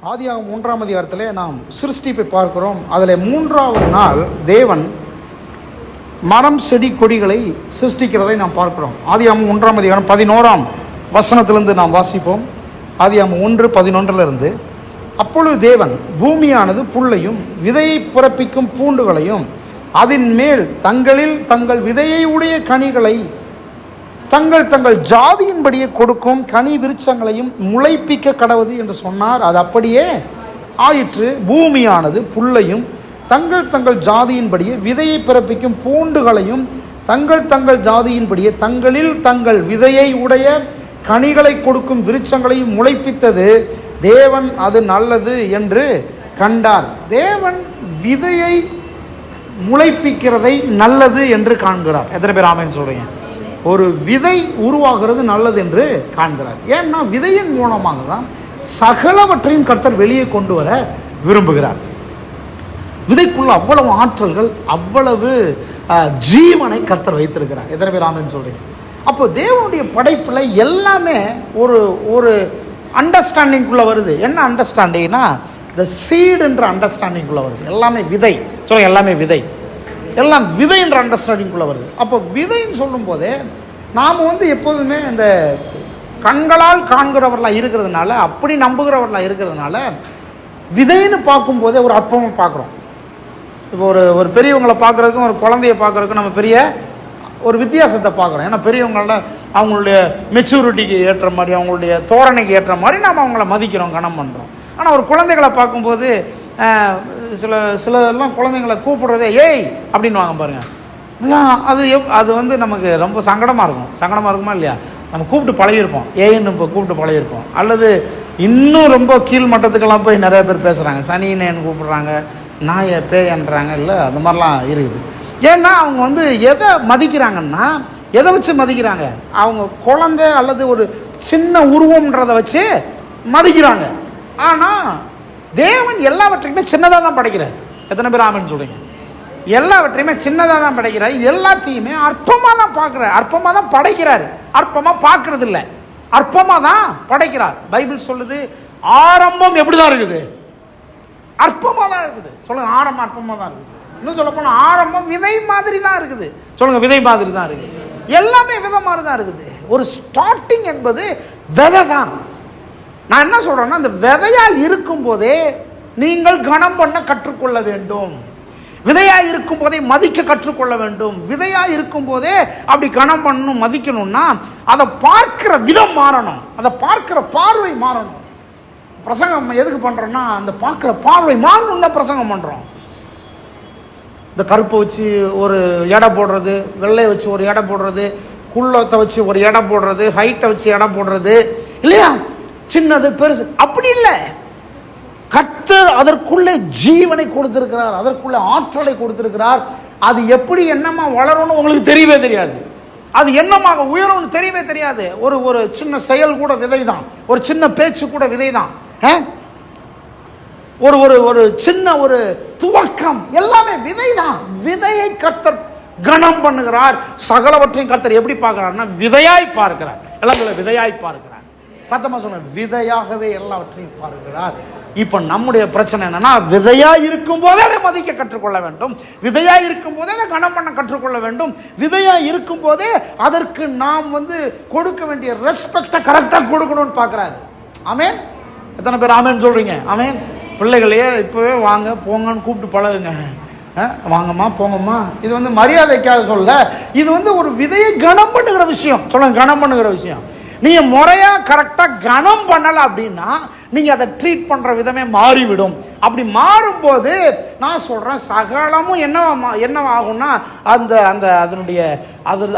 ஆதியாகமம் 3ஆம் அதிகாரத்திலே நாம் சிருஷ்டிப்பை பார்க்கிறோம். அதில் 3வது நாள் தேவன் மரம் செடி கொடிகளை சிருஷ்டிக்கிறதை நாம் பார்க்கிறோம். ஆதியாகமம் 1ஆம் அதிகாரம் 11ஆம் வசனத்திலிருந்து நாம் வாசிப்போம். ஆதியாகமம் 1:11 அப்பொழுது தேவன் பூமியானது புல்லையும் விதையை பிறப்பிக்கும் பூண்டுகளையும் அதன் மேல் தங்களில் தங்கள் விதையை உடைய கனிகளை தங்கள் தங்கள் ஜாதியின்படியே கொடுக்கும் கனி விருட்சங்களையும் முளைப்பிக்க கடவுது என்று சொன்னார். அது அப்படியே ஆயிற்று. பூமியானது புல்லையும் தங்கள் தங்கள் ஜாதியின்படியே விதையை பிறப்பிக்கும் பூண்டுகளையும் தங்கள் தங்கள் ஜாதியின்படியே தங்களில் தங்கள் விதையை உடைய கனிகளை கொடுக்கும் விருட்சங்களையும் முளைப்பித்தது. தேவன் அது நல்லது என்று கண்டார். தேவன் விதையை முளைப்பிக்கிறதை நல்லது என்று காண்கிறார். எத்தனை பேர் ஆமென் சொல்றீங்க? ஒரு விதை உருவாகிறது நல்லது என்று காண்கிறார். ஏன்னா விதையின் மூலமாக தான் சகலவற்றையும் கர்த்தர் வெளியே கொண்டு வர விரும்புகிறார். விதைக்குள்ள அவ்வளவு ஆற்றல்கள், அவ்வளவு ஜீவனை கர்த்தர் வைத்திருக்கிறார். எத்தனை பேர் ஆமென் சொல்றீங்க? அப்போ தேவனுடைய படைப்பில் எல்லாமே ஒரு ஒரு அண்டர்ஸ்டாண்டிங்குள்ளே வருது. என்ன அண்டர்ஸ்டாண்டிங்னா த சீட் என்ற அண்டர்ஸ்டாண்டிங்குள்ளே வருது. எல்லாமே விதை சொல்லுங்க, எல்லாமே விதை, எல்லாம் விதை என்ற அண்டர்ஸ்டாண்டிங்குள்ளே வருது. அப்போ விதைன்னு சொல்லும் போதே நாம் எப்போதுமே இந்த கண்களால் காண்கிறவர்களாக இருக்கிறதுனால, அப்படி நம்புகிறவர்களாக இருக்கிறதுனால விதைன்னு பார்க்கும்போதே ஒரு அற்பமாக பார்க்குறோம். இப்போ ஒரு பெரியவங்களை பார்க்குறதுக்கும் ஒரு குழந்தைய பார்க்குறதுக்கும் நம்ம பெரிய ஒரு வித்தியாசத்தை பார்க்குறோம். ஏன்னா பெரியவங்கள அவங்களுடைய மெச்சூரிட்டிக்கு ஏற்ற மாதிரி, அவங்களுடைய தோரணைக்கு ஏற்ற மாதிரி நாம் அவங்கள மதிக்கிறோம், கனம் பண்ணுறோம். ஆனால் ஒரு குழந்தைகளை பார்க்கும்போது சிலெல்லாம் குழந்தைங்களை கூப்பிடுறதே ஏய் அப்படின்னு வாங்க பாருங்கள். அது நமக்கு ரொம்ப சங்கடமாக இருக்குமா இல்லையா? நம்ம கூப்பிட்டு பழகிருப்போம், ஏன்னு இப்போ கூப்பிட்டு பழகிருப்போம். அல்லது இன்னும் ரொம்ப கீழ் மட்டத்துக்கெல்லாம் போய் நிறைய பேர் பேசுகிறாங்க, சனின்னு கூப்பிடுறாங்க, நாயை பேயன்றாங்க, இல்லை அந்த மாதிரிலாம் இருக்குது. ஏன்னா அவங்க எதை மதிக்கிறாங்கன்னா, எதை வச்சு மதிக்கிறாங்க? அவங்க குழந்தை அல்லது ஒரு சின்ன உருவம்ன்றதை வச்சு மதிக்கிறாங்க. ஆனால் தேவன் எல்லாவற்றையுமே சின்னதாக தான் படைக்கிறார். எத்தனை பேர் ஆமென் சொல்றீங்க? எல்லாவற்றையுமே சின்னதாக தான் படைக்கிறார். எல்லாத்தையுமே அற்பமாக தான் பார்க்குறார், அற்பமாக தான் படைக்கிறார். அற்பமாக பார்க்கறது இல்லை, அற்பமாக தான் படைக்கிறார். பைபிள் சொல்லுது ஆரம்பம் எப்படி தான் இருக்குது? அற்பமாக தான் இருக்குது. சொல்லுங்க, ஆரம்பம் அற்பமாக தான் இருக்குது. இன்னும் சொல்ல போனால் ஆரம்பம் விதை மாதிரி தான் இருக்குது. சொல்லுங்க, விதை மாதிரி தான் இருக்குது. எல்லாமே விதை மாதிரி தான் இருக்குது. ஒரு ஸ்டார்டிங் என்பது விதை தான். நான் என்ன சொல்றேன்னா, அந்த விதையாக இருக்கும் போதே நீங்கள் கனம் பண்ண கற்றுக்கொள்ள வேண்டும். விதையாக இருக்கும் போதே மதிக்க கற்றுக்கொள்ள வேண்டும். விதையாக இருக்கும் போதே அப்படி கனம் பண்ணணும், மதிக்கணும்னா அதை பார்க்கிற விதம் மாறணும், அதை பார்க்கிற பார்வை மாறணும். பிரசங்கம் எதுக்கு பண்ணுறோன்னா, அந்த பார்க்குற பார்வை மாறணும் தான் பிரசங்கம் பண்ணுறோம். இந்த கருப்பை வச்சு ஒரு எடை போடுறது, வெள்ளையை வச்சு ஒரு எடை போடுறது, குள்ளத்தை வச்சு ஒரு எடை போடுறது, ஹைட்டை வச்சு எடை போடுறது இல்லையா? சின்னது பெருசு அப்படி இல்லை. கர்த்தர் அதற்குள்ளே ஜீவனை கொடுத்திருக்கிறார், அதற்குள்ளே ஆற்றலை கொடுத்திருக்கிறார். அது எப்படி என்னமா வளரும்னு உங்களுக்கு தெரியவே தெரியாது, அது என்னமாக உயரும்னு தெரியவே தெரியாது. ஒரு சின்ன செயல் கூட விதை தான், ஒரு சின்ன பேச்சு கூட விதை தான், ஒரு சின்ன ஒரு துவக்கம் எல்லாமே விதை தான். விதையை கர்த்தர் கனம் பண்ணுகிறார். சகலவற்றையும் கர்த்தர் எப்படி பார்க்கிறார்னா விதையாய் பார்க்கிறார். எல்லாம் விதையாய் பார்க்கிறார். சத்தமா சொன்ன, விதையாகவே எல்லாவற்றையும் பார்க்கிறார். இப்போ நம்முடைய பிரச்சனை என்னன்னா, விதையா இருக்கும் போதே அதை மதிக்க கற்றுக்கொள்ள வேண்டும், விதையா இருக்கும் போதே அதை கனம் பண்ண கற்றுக்கொள்ள வேண்டும். விதையா இருக்கும் போதே அதற்கு நாம் கொடுக்க வேண்டிய ரெஸ்பெக்டை கரெக்டாக கொடுக்கணும்னு பார்க்கிறாரு. ஆமென். எத்தனை பேர் ஆமென் சொல்றீங்க? ஆமென். பிள்ளைகளையே இப்போவே வாங்க போங்கன்னு கூப்பிட்டு பழகுங்க. வாங்கம்மா போங்கம்மா. இது மரியாதைக்காக சொல்ல, இது ஒரு விதையை கனம் பண்ணுகிற விஷயம். சொல்லுங்க, கனம் பண்ணுகிற விஷயம். நீங்கள் முறையாக கரெக்டாக கனம் பண்ணலை அப்படின்னா நீங்கள் அதை ட்ரீட் பண்ணுற விதமே மாறிவிடும். அப்படி மாறும்போது நான் சொல்கிறேன், சகலமும் என்ன ஆகும்னா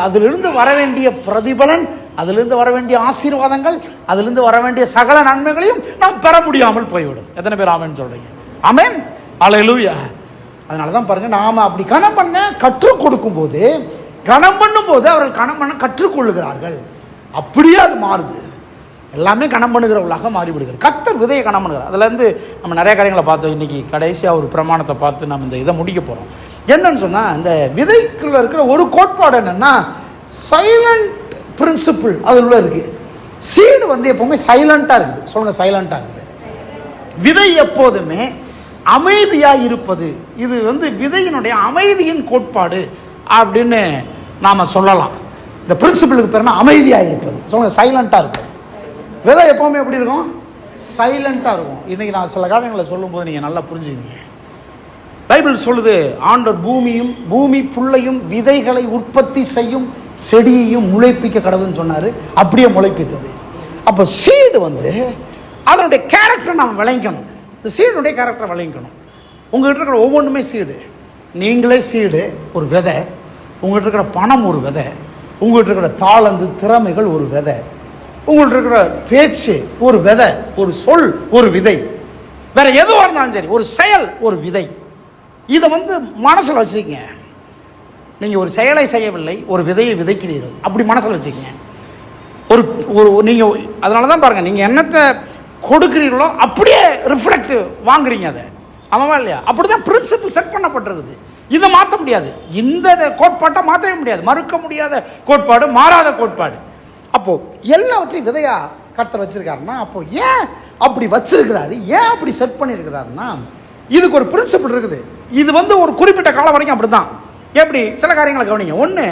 அதிலிருந்து வர வேண்டிய பிரதிபலன், அதிலிருந்து வர வேண்டிய ஆசீர்வாதங்கள், அதிலிருந்து வர வேண்டிய சகல நன்மைகளையும் நாம் பெற முடியாமல் போய்விடும். எத்தனை பேர் ஆமென் சொல்கிறீங்க? ஆமென். அல்லேலூயா. அதனால தான் பாருங்கள், நாம் அப்படி கனம் பண்ண கற்றுக் கொடுக்கும் போது, கனம் பண்ணும் போது அவர்கள் கனம் பண்ண கற்றுக்கொள்ளுகிறார்கள். அப்படியே அது மாறுது, எல்லாமே கனம் பண்ணுகிறவர்களாக மாறிவிடுகிறது. கர்த்தர் விதையை கனம் பண்ணுகிறார். அதுலேருந்து நம்ம நிறைய காரியங்களை பார்த்தோம். இன்றைக்கி கடைசியாக ஒரு பிரமாணத்தை பார்த்து நம்ம இந்த இதை முடிக்க போகிறோம். என்னன்னு சொன்னால், இந்த விதைக்குள்ளே இருக்கிற ஒரு கோட்பாடு என்னென்னா, சைலண்ட் பிரின்சிபிள் அதில் இருக்குது. சீடு எப்போவுமே சைலண்ட்டாக இருக்குது. சொல்லுங்கள், சைலண்ட்டாக இருக்குது. விதை எப்போதுமே அமைதியாக இருப்பது. இது விதையினுடைய அமைதியின் கோட்பாடு அப்படின்னு நாம் சொல்லலாம். இந்த பிரின்சிபிளுக்கு பேர் அமைதியாக இருப்பது. சொல்லுங்க, சைலண்டாக இருக்கும். விதை எப்போவுமே எப்படி இருக்கும்? சைலண்டாக இருக்கும். இன்றைக்கி நான் சில காரியங்களை சொல்லும்போது நீங்கள் நல்லா புரிஞ்சுக்கீங்க. பைபிள் சொல்லுது, ஆண்டவர் பூமி புல்லையும் விதைகளை உற்பத்தி செய்யும் செடியையும் முளைப்பிக்க கடவுள்னு சொன்னார். அப்படியே முளைப்பித்தது. அப்போ சீடு அதனுடைய கேரக்டர் நாம் விளங்கணும். இந்த சீடுடைய கேரக்டர் விளங்கணும். உங்கள்கிட்ட இருக்கிற ஒவ்வொன்றுமே சீடு. நீங்களே சீடு, ஒரு விதை. உங்கள்கிட்ட இருக்கிற பணம் ஒரு விதை. உங்கள்கிட்ட இருக்கிற தாளந்து திறமைகள் ஒரு விதை. உங்கள்கிட்ட இருக்கிற பேச்சு ஒரு விதை, ஒரு சொல் ஒரு விதை. வேற எதுவாக இருந்தாலும் சரி, ஒரு செயல் ஒரு விதை. இதை மனசில் வச்சுக்கங்க. நீங்கள் ஒரு செயலை செய்யவில்லை, ஒரு விதையை விதைக்கிறீர்கள். அப்படி மனசில் வச்சுக்கங்க. ஒரு நீங்கள் அதனால தான் பாருங்கள், நீங்கள் என்னத்தை கொடுக்குறீங்களோ அப்படியே ரிஃப்ளெக்ட் வாங்குறீங்க. அதை ஆமாவா இல்லையா? அப்படி தான் பிரின்சிபிள் செட் பண்ணப்பட்டிருக்குது. இதை மாற்ற முடியாது. இந்த கோட்பாட்டை மாற்றவே முடியாது. மறுக்க முடியாத கோட்பாடு, மாறாத கோட்பாடு. அப்போது எல்லாவற்றையும் விதையா கர்த்தர் வச்சிருக்காருன்னா, அப்போ ஏன் அப்படி வச்சிருக்கிறாரு? ஏன் அப்படி செட் பண்ணியிருக்கிறாருன்னா, இதுக்கு ஒரு பிரின்சிபிள் இருக்குது. இது ஒரு குறிப்பிட்ட காலம் வரைக்கும் அப்படி தான். எப்படி? சில காரியங்களை கவனிங்க. ஒன்று,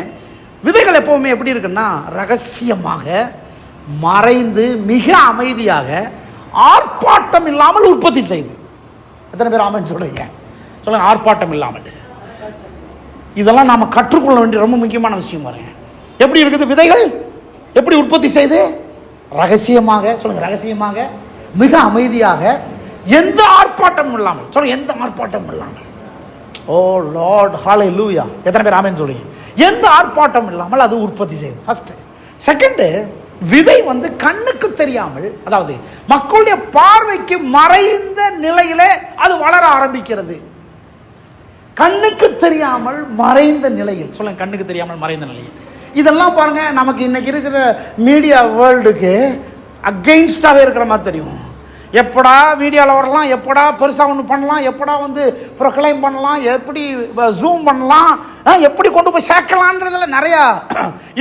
விதைகள் எப்போவுமே எப்படி இருக்குன்னா, ரகசியமாக மறைந்து மிக அமைதியாக ஆர்ப்பாட்டம் இல்லாமல் உற்பத்தி செய்து. எத்தனை பேர் ஆமென் சொல்றீங்க? சொல்லுங்க, ஆர்ப்பாட்டம் இல்லாமல். இதெல்லாம் நாம் கற்றுக்கொள்ள வேண்டிய ரொம்ப முக்கியமான விஷயம். பாருங்க, எப்படி இருக்குது விதைகள்? எப்படி உற்பத்தி செய்து? ரகசியமாக. சொல்லுங்க, ரகசியமாக மிக அமைதியாக, எந்த ஆர்ப்பாட்டமும் இல்லாமல். சொல்லுங்க, எந்த ஆர்ப்பாட்டமும் இல்லாமல். ஓ லார்ட், ஹல்லேலூயா. எத்தனை பேர் ஆமென் சொல்றீங்க? எந்த ஆர்ப்பாட்டம் இல்லாமல் அது உற்பத்தி செய்யும். ஃபர்ஸ்ட். செகண்டு, விதை கண்ணுக்கு தெரியாமல், அதாவது மக்களுடைய பார்வைக்கு மறைந்த நிலையிலே அது வளர ஆரம்பிக்கிறது. கண்ணுக்கு தெரியாமல் மறைந்த நிலையில். சொல்லுங்க, கண்ணுக்கு தெரியாமல் மறைந்த நிலையில். இதெல்லாம் பாருங்க, நமக்கு இன்னைக்கு இருக்கிற மீடியா வேர்ல்டுக்கு அகெயின்ஸ்டாகவே இருக்கிற மாதிரி தெரியும். எப்படா மீடியாவில் வரலாம், எப்படா பெருசாக ஒன்று பண்ணலாம், எப்படா ப்ரொக்ளைம் பண்ணலாம், எப்படி ஜூம் பண்ணலாம், எப்படி கொண்டு போய் சேர்க்கலான்றதில் நிறையா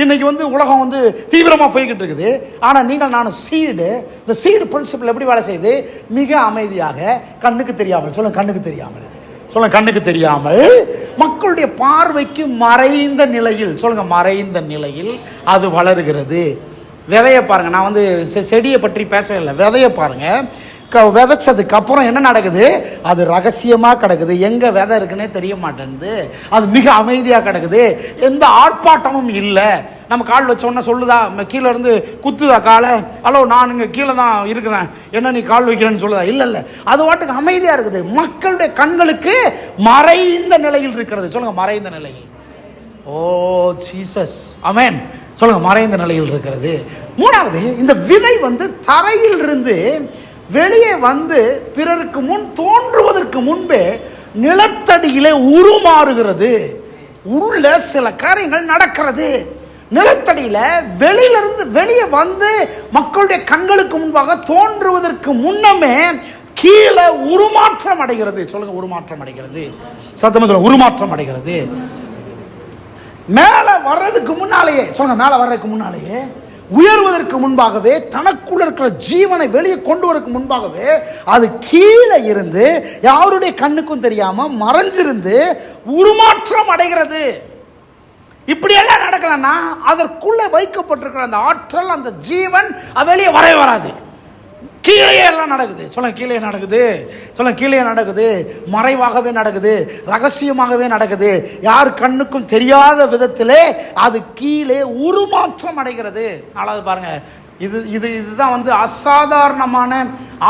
இன்னைக்கு உலகம் தீவிரமாக போய்கிட்டு இருக்குது. ஆனால் நீங்கள் நான் சீடு, இந்த சீடு பிரின்சிபல் எப்படி வேலை செய்யுது? மிக அமைதியாக, கண்ணுக்கு தெரியாமல். சொல்லுங்க, கண்ணுக்கு தெரியாமல். சொல்லுங்க, கண்ணுக்கு தெரியாமல், மக்களுடைய பார்வைக்கு மறைந்த நிலையில். சொல்லுங்க, மறைந்த நிலையில் அது வளருகிறது. விதையை பாருங்க. நான் செடியை பற்றி பேசவே இல்லை. விதையை பாருங்க. விதைச்சதுக்கு அப்புறம் என்ன நடக்குது? அது ரகசியமாக கிடக்குது. எங்கே விதை இருக்குன்னே தெரிய மாட்டேங்குது. அது மிக அமைதியாக கிடக்குது. எந்த ஆர்ப்பாட்டமும் இல்லை. நம்ம கால் வச்சோன்னா சொல்லுதா, கீழே இருந்து குத்துதா காலை? ஹலோ, நான் இங்கே கீழே தான் இருக்கிறேன், என்ன நீ கால் வைக்கிறேன்னு சொல்லுதா? இல்லை. அது வாட்டுக்கு அமைதியாக இருக்குது. மக்களுடைய கண்களுக்கு மறைந்த நிலையில் இருக்கிறது. சொல்லுங்க, மறைந்த நிலையில். ஓ ஜீசஸ், ஆமென். சொல்லுங்க, மறைந்த நிலையில் இருக்கிறது. மூணாவது, இந்த விதை தரையில் இருந்து வெளியே பிறருக்கு முன் தோன்றுவதற்கு முன்பே நிலத்தடியிலே உருமாறுகிறது. உள்ள சில காரியங்கள் நடக்கிறது. நிலத்தடியில வெளியிலிருந்து வெளியே மக்களுடைய கண்களுக்கு முன்பாக தோன்றுவதற்கு முன்னமே கீழே உருமாற்றம் அடைகிறது. சொல்லுங்க, உருமாற்றம் அடைகிறது. சத்தமா சொல்லுங்க, உருமாற்றம் அடைகிறது. மேலே வர்றதுக்கு முன்னாலேயே, சொல்லுங்க, மேலே வர்றதுக்கு முன்னாலேயே, உயர்வதற்கு முன்பாகவே, தனக்குள்ள இருக்கிற ஜீவனை வெளியே கொண்டு வரதுக்கு முன்பாகவே அது கீழே இருந்து யாருடைய கண்ணுக்கும் தெரியாம மறைஞ்சிருந்து உருமாற்றம் அடைகிறது. இப்படியெல்லாம் நடக்கலன்னா அதற்குள்ளே வைக்கப்பட்டிருக்கிற அந்த ஆற்றல், அந்த ஜீவன் வெளியே வரவே வராது. கீழே எல்லாம் நடக்குது. சொல்லுங்க, கீழே நடக்குது. சொல்லுங்க, கீழே நடக்குது. மறைவாகவே நடக்குது, ரகசியமாகவே நடக்குது. யார் கண்ணுக்கும் தெரியாத விதத்திலே அது கீழே உருமாற்றம் அடைகிறது. நாலாவது பாருங்க, இதுதான் அசாதாரணமான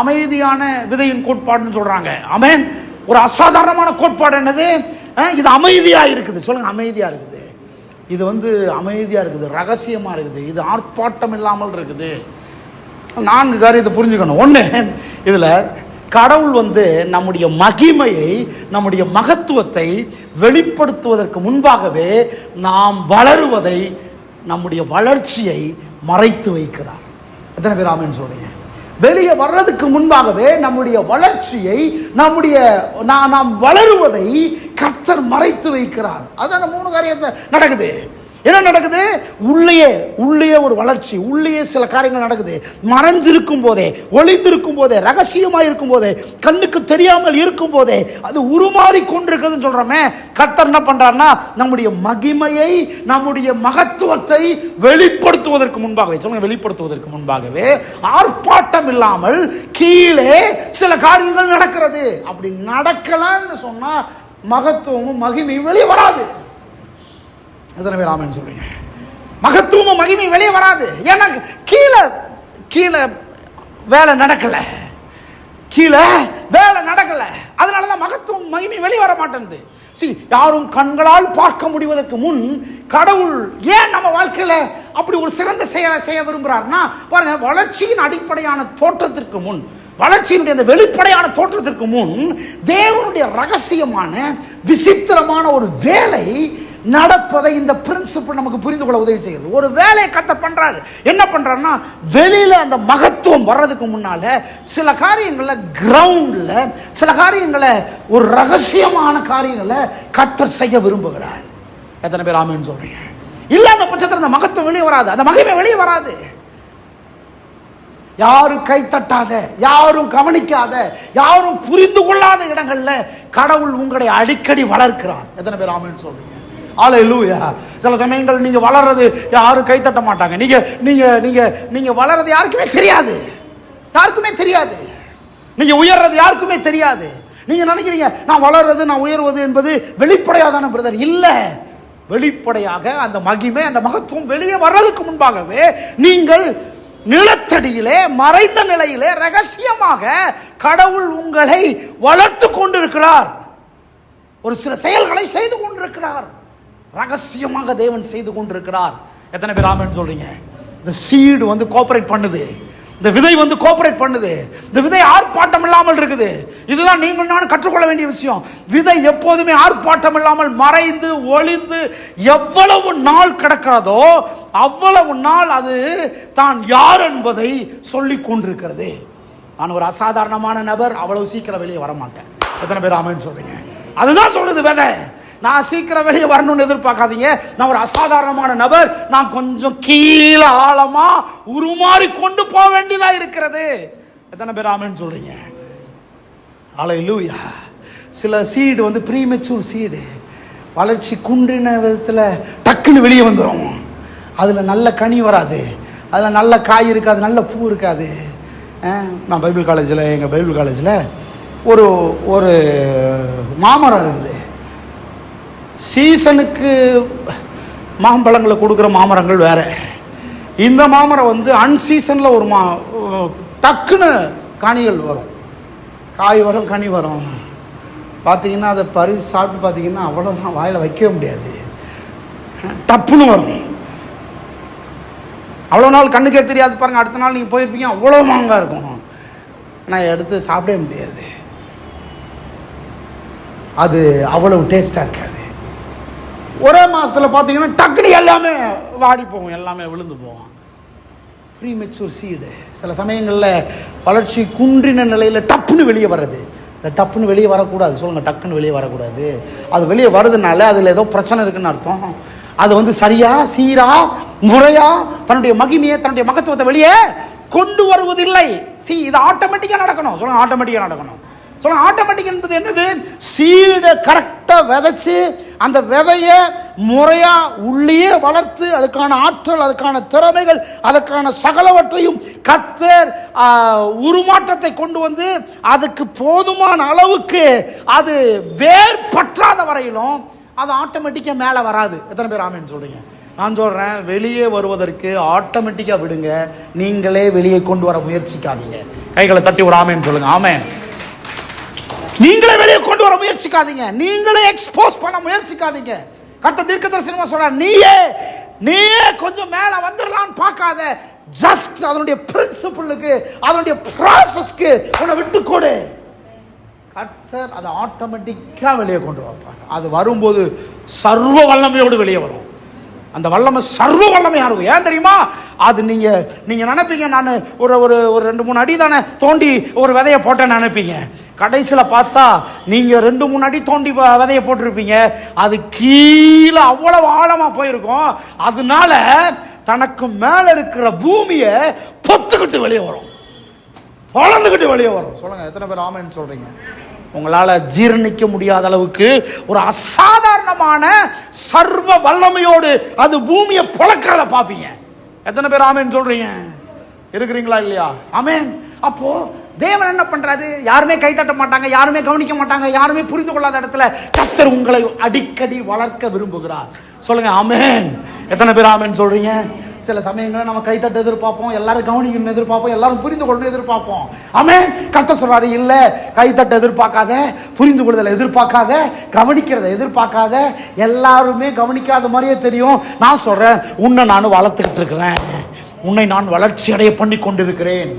அமைதியான விதையின் கோட்பாடுன்னு சொல்றாங்க. ஆமென். ஒரு அசாதாரணமான கோட்பாடு என்னது? இது அமைதியா இருக்குது. சொல்லுங்க, அமைதியா இருக்குது. இது அமைதியா இருக்குது, ரகசியமா இருக்குது, இது ஆர்ப்பாட்டம் இல்லாமல் இருக்குது. 4 காரியத்தை புரிஞ்சுக்கணும். ஒன்று, இதில் கடவுள் நம்முடைய மகிமையை, நம்முடைய மகத்துவத்தை வெளிப்படுத்துவதற்கு முன்பாகவே நாம் வளருவதை, நம்முடைய வளர்ச்சியை மறைத்து வைக்கிறார். எத்தனை பேர் ஆமென் சொல்றீங்க? வெளியே வர்றதுக்கு முன்பாகவே நம்முடைய வளர்ச்சியை, நாம் வளருவதை கர்த்தர் மறைத்து வைக்கிறார். அதான் 3 காரியத்தை நடக்குது. என்ன நடக்குது? உள்ளே ஒரு வளர்ச்சி, உள்ளே சில காரியங்கள் நடக்குது. மறைஞ்சிருக்கும் போதே, ஒளிந்திருக்கும் போதே, ரகசியமாக இருக்கும் போதே, கண்ணுக்கு தெரியாமல் இருக்கும் போதே அது உருமாறி கொண்டிருக்குதுன்னு சொல்றோமே. கர்த்தர் என்ன பண்றாருன்னா, நம்முடைய மகிமையை, நம்முடைய மகத்துவத்தை வெளிப்படுத்துவதற்கு முன்பாகவே, சொல்லுங்க, வெளிப்படுத்துவதற்கு முன்பாகவே ஆர்ப்பாட்டம் இல்லாமல் கீழே சில காரியங்கள் நடக்கிறது. அப்படி நடக்கலன்னு சொன்னா மகத்துவமும் மகிமையும் வெளியே வராது. எத்தனை பேர் ஆமென் சொல்றீங்க? மகத்துவமும் மகிமையும் வெளியே வராது. ஏன்னா கீழே வேலை நடக்கல, அதனாலதான் மகத்துவம் மகிமை வெளியே வர மாட்டேங்குது. யாரும் கண்களால் பார்க்க முடிவதற்கு முன் கடவுள் ஏன் நம்ம வாழ்க்கையில அப்படி ஒரு சிறந்த செயலை செய்ய விரும்புகிறார்னா, பாருங்க, வளர்ச்சியின் அடிப்படையான தோற்றத்திற்கு முன், வளர்ச்சியினுடைய அந்த வெளிப்படையான தோற்றத்திற்கு முன் தேவனுடைய ரகசியமான விசித்திரமான ஒரு வேலை நடப்பதை இந்த பிரின்சிபிள் நமக்கு புரிந்து கொள்ள உதவி செய்யுது. ஒரு வேலையை கர்த்தர் பண்றாரு. என்ன பண்றாருன்னா, வெளியில அந்த மகத்துவம் வர்றதுக்கு முன்னால சில காரியங்களை கிரவுண்ட்ல, சில காரியங்களை, ஒரு ரகசியமான காரியங்களை கர்த்தர் செய்ய விரும்புகிறார். எத்தனை பேர் ஆமென் சொல்றீங்க? இல்ல அந்த பட்சத்தில் அந்த மகத்துவம் வெளியே வராது, அந்த மகிமை வெளியே வராது. யாரும் கை தட்டாத, யாரும் கவனிக்காத, யாரும் புரிந்து கொள்ளாத இடங்கள்ல கடவுள் உங்களை அடிக்கடி வளர்க்கிறார். எத்தனை பேர் ஆமென் சொல்றீங்க? அல்லேலூயா. சில சமயங்கள் நீங்க வளர்றது யாரும் கை தட்ட மாட்டாங்க. நீங்க வளர்றது யாருக்குமே தெரியாது. நீங்க உயர்றது யாருக்குமே தெரியாது. நீங்க நினைக்கிறீங்க நான் வளர்றது, நான் உயர்வது என்பது வெளிப்படையாதான பிரதர்? இல்ல, வெளிப்படையாக அந்த மகிமை, அந்த மகத்துவம் வெளியே வர்றதுக்கு முன்பாகவே நீங்கள் நிலத்தடியிலே, மறைந்த நிலையிலே, ரகசியமாக கடவுள் உங்களை வளர்த்து கொண்டிருக்கிறார். ஒரு சில செயல்களை செய்து கொண்டிருக்கிறார். ரகசியமாக தேவன் செய்து கொண்டிருக்கிறார். எத்தனை பேர் ஆமென் சொல்றீங்க? இந்த சீடு வந்து கோஆபரேட் பண்ணுது, இந்த விதை வந்து கோஆபரேட் பண்ணுது. இந்த விதை ஆர்ப்பாட்டம் இல்லாமல் இருக்குது. இதுதான் நீங்கள் நான் கற்றுக்கொள்ள வேண்டிய விஷயம். விதை எப்போதுமே ஆர்ப்பாட்டம் இல்லாமல் மறைந்து ஒளிந்து எவ்வளவு நாள் கிடக்கிறதோ அவ்வளவு நாள் அது தான் யார் என்பதை சொல்லிக் கொண்டிருக்கிறது. நான் ஒரு அசாதாரணமான நபர், அவ்வளவு சீக்கிரம் வெளியே வர மாட்டேன். எத்தனை பேர் ஆமென் சொல்றீங்க? அதுதான் சொல்லுது விதை. நான் சீக்கிரம் வெளியே வரணும்னு எதிர்பார்க்காதீங்க. நான் ஒரு அசாதாரணமான நபர், நான் கொஞ்சம் கீழே ஆழமா உருமாறி கொண்டு போக வேண்டியதா இருக்கிறது. எத்தனை பேர் ஆமென் சொல்றீங்க? அல்லேலூயா. சில சீடு வந்து ப்ரீமெச்சூர் சீடு, வளர்ச்சி குன்றின விதத்தில் டக்குன்னு வெளியே வந்துடும். அதில் நல்ல கனி வராது, அதில் நல்ல காய் இருக்காது, நல்ல பூ இருக்காது. நான் எங்கள் பைபிள் காலேஜில் ஒரு மாமரம் இருக்குது. சீசனுக்கு மாம்பழங்களை கொடுக்குற மாமரங்கள் வேற. இந்த மாமரம் வந்து அன்சீசனில் ஒரு டக்குன்னு கனிகள் வரும், காய் வரும், கனி வரும். பார்த்தீங்கன்னா அதை பறித்து சாப்பிட்டு பார்த்தீங்கன்னா அவ்வளோதான், வாயில் வைக்கவே முடியாது, டப்புன்னு வரும். அவ்வளோ நாள் கண்ணுக்கே தெரியாது பாருங்கள். அடுத்த நாள் நீங்கள் போயிருப்பீங்க, அவ்வளோ மாங்காய் இருக்கும், ஆனால் எடுத்து சாப்பிடவே முடியாது. அது அவ்வளவு டேஸ்டாக இருக்காது. ஒரே மாதத்தில் பார்த்தீங்கன்னா டக்குனு எல்லாமே வாடி போகும், எல்லாமே விழுந்து போகும். ப்ரீமெச்சூர் சீடு சில சமயங்களில் வளர்ச்சி குன்றின நிலையில் டப்புன்னு வெளியே வர்றது. இந்த டப்புன்னு வெளியே வரக்கூடாது, சொல்லுங்கள், டக்குன்னு வெளியே வரக்கூடாது. அது வெளியே வருதுனால அதில் ஏதோ பிரச்சனை இருக்குன்னு அர்த்தம். அது வந்து சரியா, சீரா, முறையா தன்னுடைய மகிமையை, தன்னுடைய மகத்துவத்தை வெளியே கொண்டு வருவதில்லை. இது ஆட்டோமேட்டிக்காக நடக்கணும். சொல்லுங்கள், ஆட்டோமேட்டிக்காக நடக்கணும். சொல்லுங்க, ஆட்டோமேட்டிக் என்பது என்னது? சீடை கரெக்டாக விதைச்சு அந்த விதையை முறையா உள்ளே வளர்த்து அதுக்கான ஆற்றல், அதுக்கான திறமைகள், அதுக்கான சகலவற்றையும் கர்த்தர் உருமாற்றத்தை கொண்டு வந்து அதுக்கு போதுமான அளவுக்கு அது வேர் பற்றாத வரையிலும் அது ஆட்டோமேட்டிக்காக மேலே வராது. எத்தனை பேர் ஆமென் சொல்றீங்க? நான் சொல்கிறேன், வெளியே வருவதற்கு ஆட்டோமேட்டிக்காக விடுங்க, நீங்களே வெளியே கொண்டு வர முயற்சிக்காதீங்க. கைகளை தட்டி ஒரு ஆமென் சொல்லுங்க. ஆமென். நீங்களே வெளியே கொண்டு வர முயற்சிக்காதீங்க, நீங்களே எக்ஸ்போஸ் பண்ண முயற்சிக்காதீங்க. கர்த்தர் தீர்க்கதரிசனமா சொல்றார், நீயே கொஞ்சம் மேல வந்துடலான்னு பார்க்காத. ஜஸ்ட் அதனுடைய பிரின்சிபிளுக்கு, அதனுடைய ப்ராசஸ்க்கு உன்னை விட்டு கொடு. கர்த்தர் அதை ஆட்டோமேட்டிக்காக வெளியே கொண்டு வைப்பார். அது வரும்போது சர்வ வல்லமையோடு வெளியே வரும். அந்த வல்லமை சர்வ வல்லமையாக இருக்கும். ஏன் தெரியுமா? அது நீங்கள் நினைப்பீங்க நான் ஒரு ஒரு ஒரு 2-3 அடி தானே தோண்டி ஒரு விதையை போட்டேன்னு நினைப்பீங்க. கடைசியில் பார்த்தா நீங்கள் 2-3 அடி தோண்டி விதையை போட்டிருப்பீங்க. அது கீழே அவ்வளவு ஆழமாக போயிருக்கும். அதனால தனக்கு மேலே இருக்கிற பூமியை பொத்துக்கிட்டு வெளியே வரும், வளர்ந்துக்கிட்டு வெளியே வரும். சொல்லுங்க, எத்தனை பேர் ஆமென் சொல்றீங்க? உங்களால் ஜீரணிக்க முடியாத அளவுக்கு ஒரு அசாதாரணமான சர்வ வல்லமையோடு அது பூமியை பொளக்கிறத பார்ப்பீங்க. எத்தனை பேர் ஆமென் சொல்றீங்க? இருக்கிறீங்களா இல்லையா? ஆமென். அப்போ தேவன் என்ன பண்றாரு? யாருமே கைத்தட்ட மாட்டாங்க, யாருமே கவனிக்க மாட்டாங்க, யாருமே புரிந்து கொள்ளாத இடத்துல கர்த்தர் உங்களை அடிக்கடி வளர்க்க விரும்புகிறார். சொல்லுங்க ஆமென். எத்தனை பேர் ஆமென் சொல்றீங்க? சில சமயங்களில் நம்ம கைத்தட்ட எதிர்பார்ப்போம், எல்லாரும் கவனிக்கணும்னு எதிர்பார்ப்போம், எல்லாரும் புரிந்து கொள்ளணும் எதிர்பார்ப்போம். ஆமென். கர்த்தர் சொல்றாரு, இல்ல, கைத்தட்ட எதிர்பார்க்காத, புரிந்து கொள்ளுதலை எதிர்பார்க்காத, கவனிக்கிறத எதிர்பார்க்காத. எல்லாருமே கவனிக்காத மாதிரியே தெரியும். நான் சொல்றேன், உன்னை நான் வளர்த்துக்கிட்டு இருக்கிறேன், உன்னை நான் வளர்ச்சி அடைய பண்ணி கொண்டிருக்கிறேன்.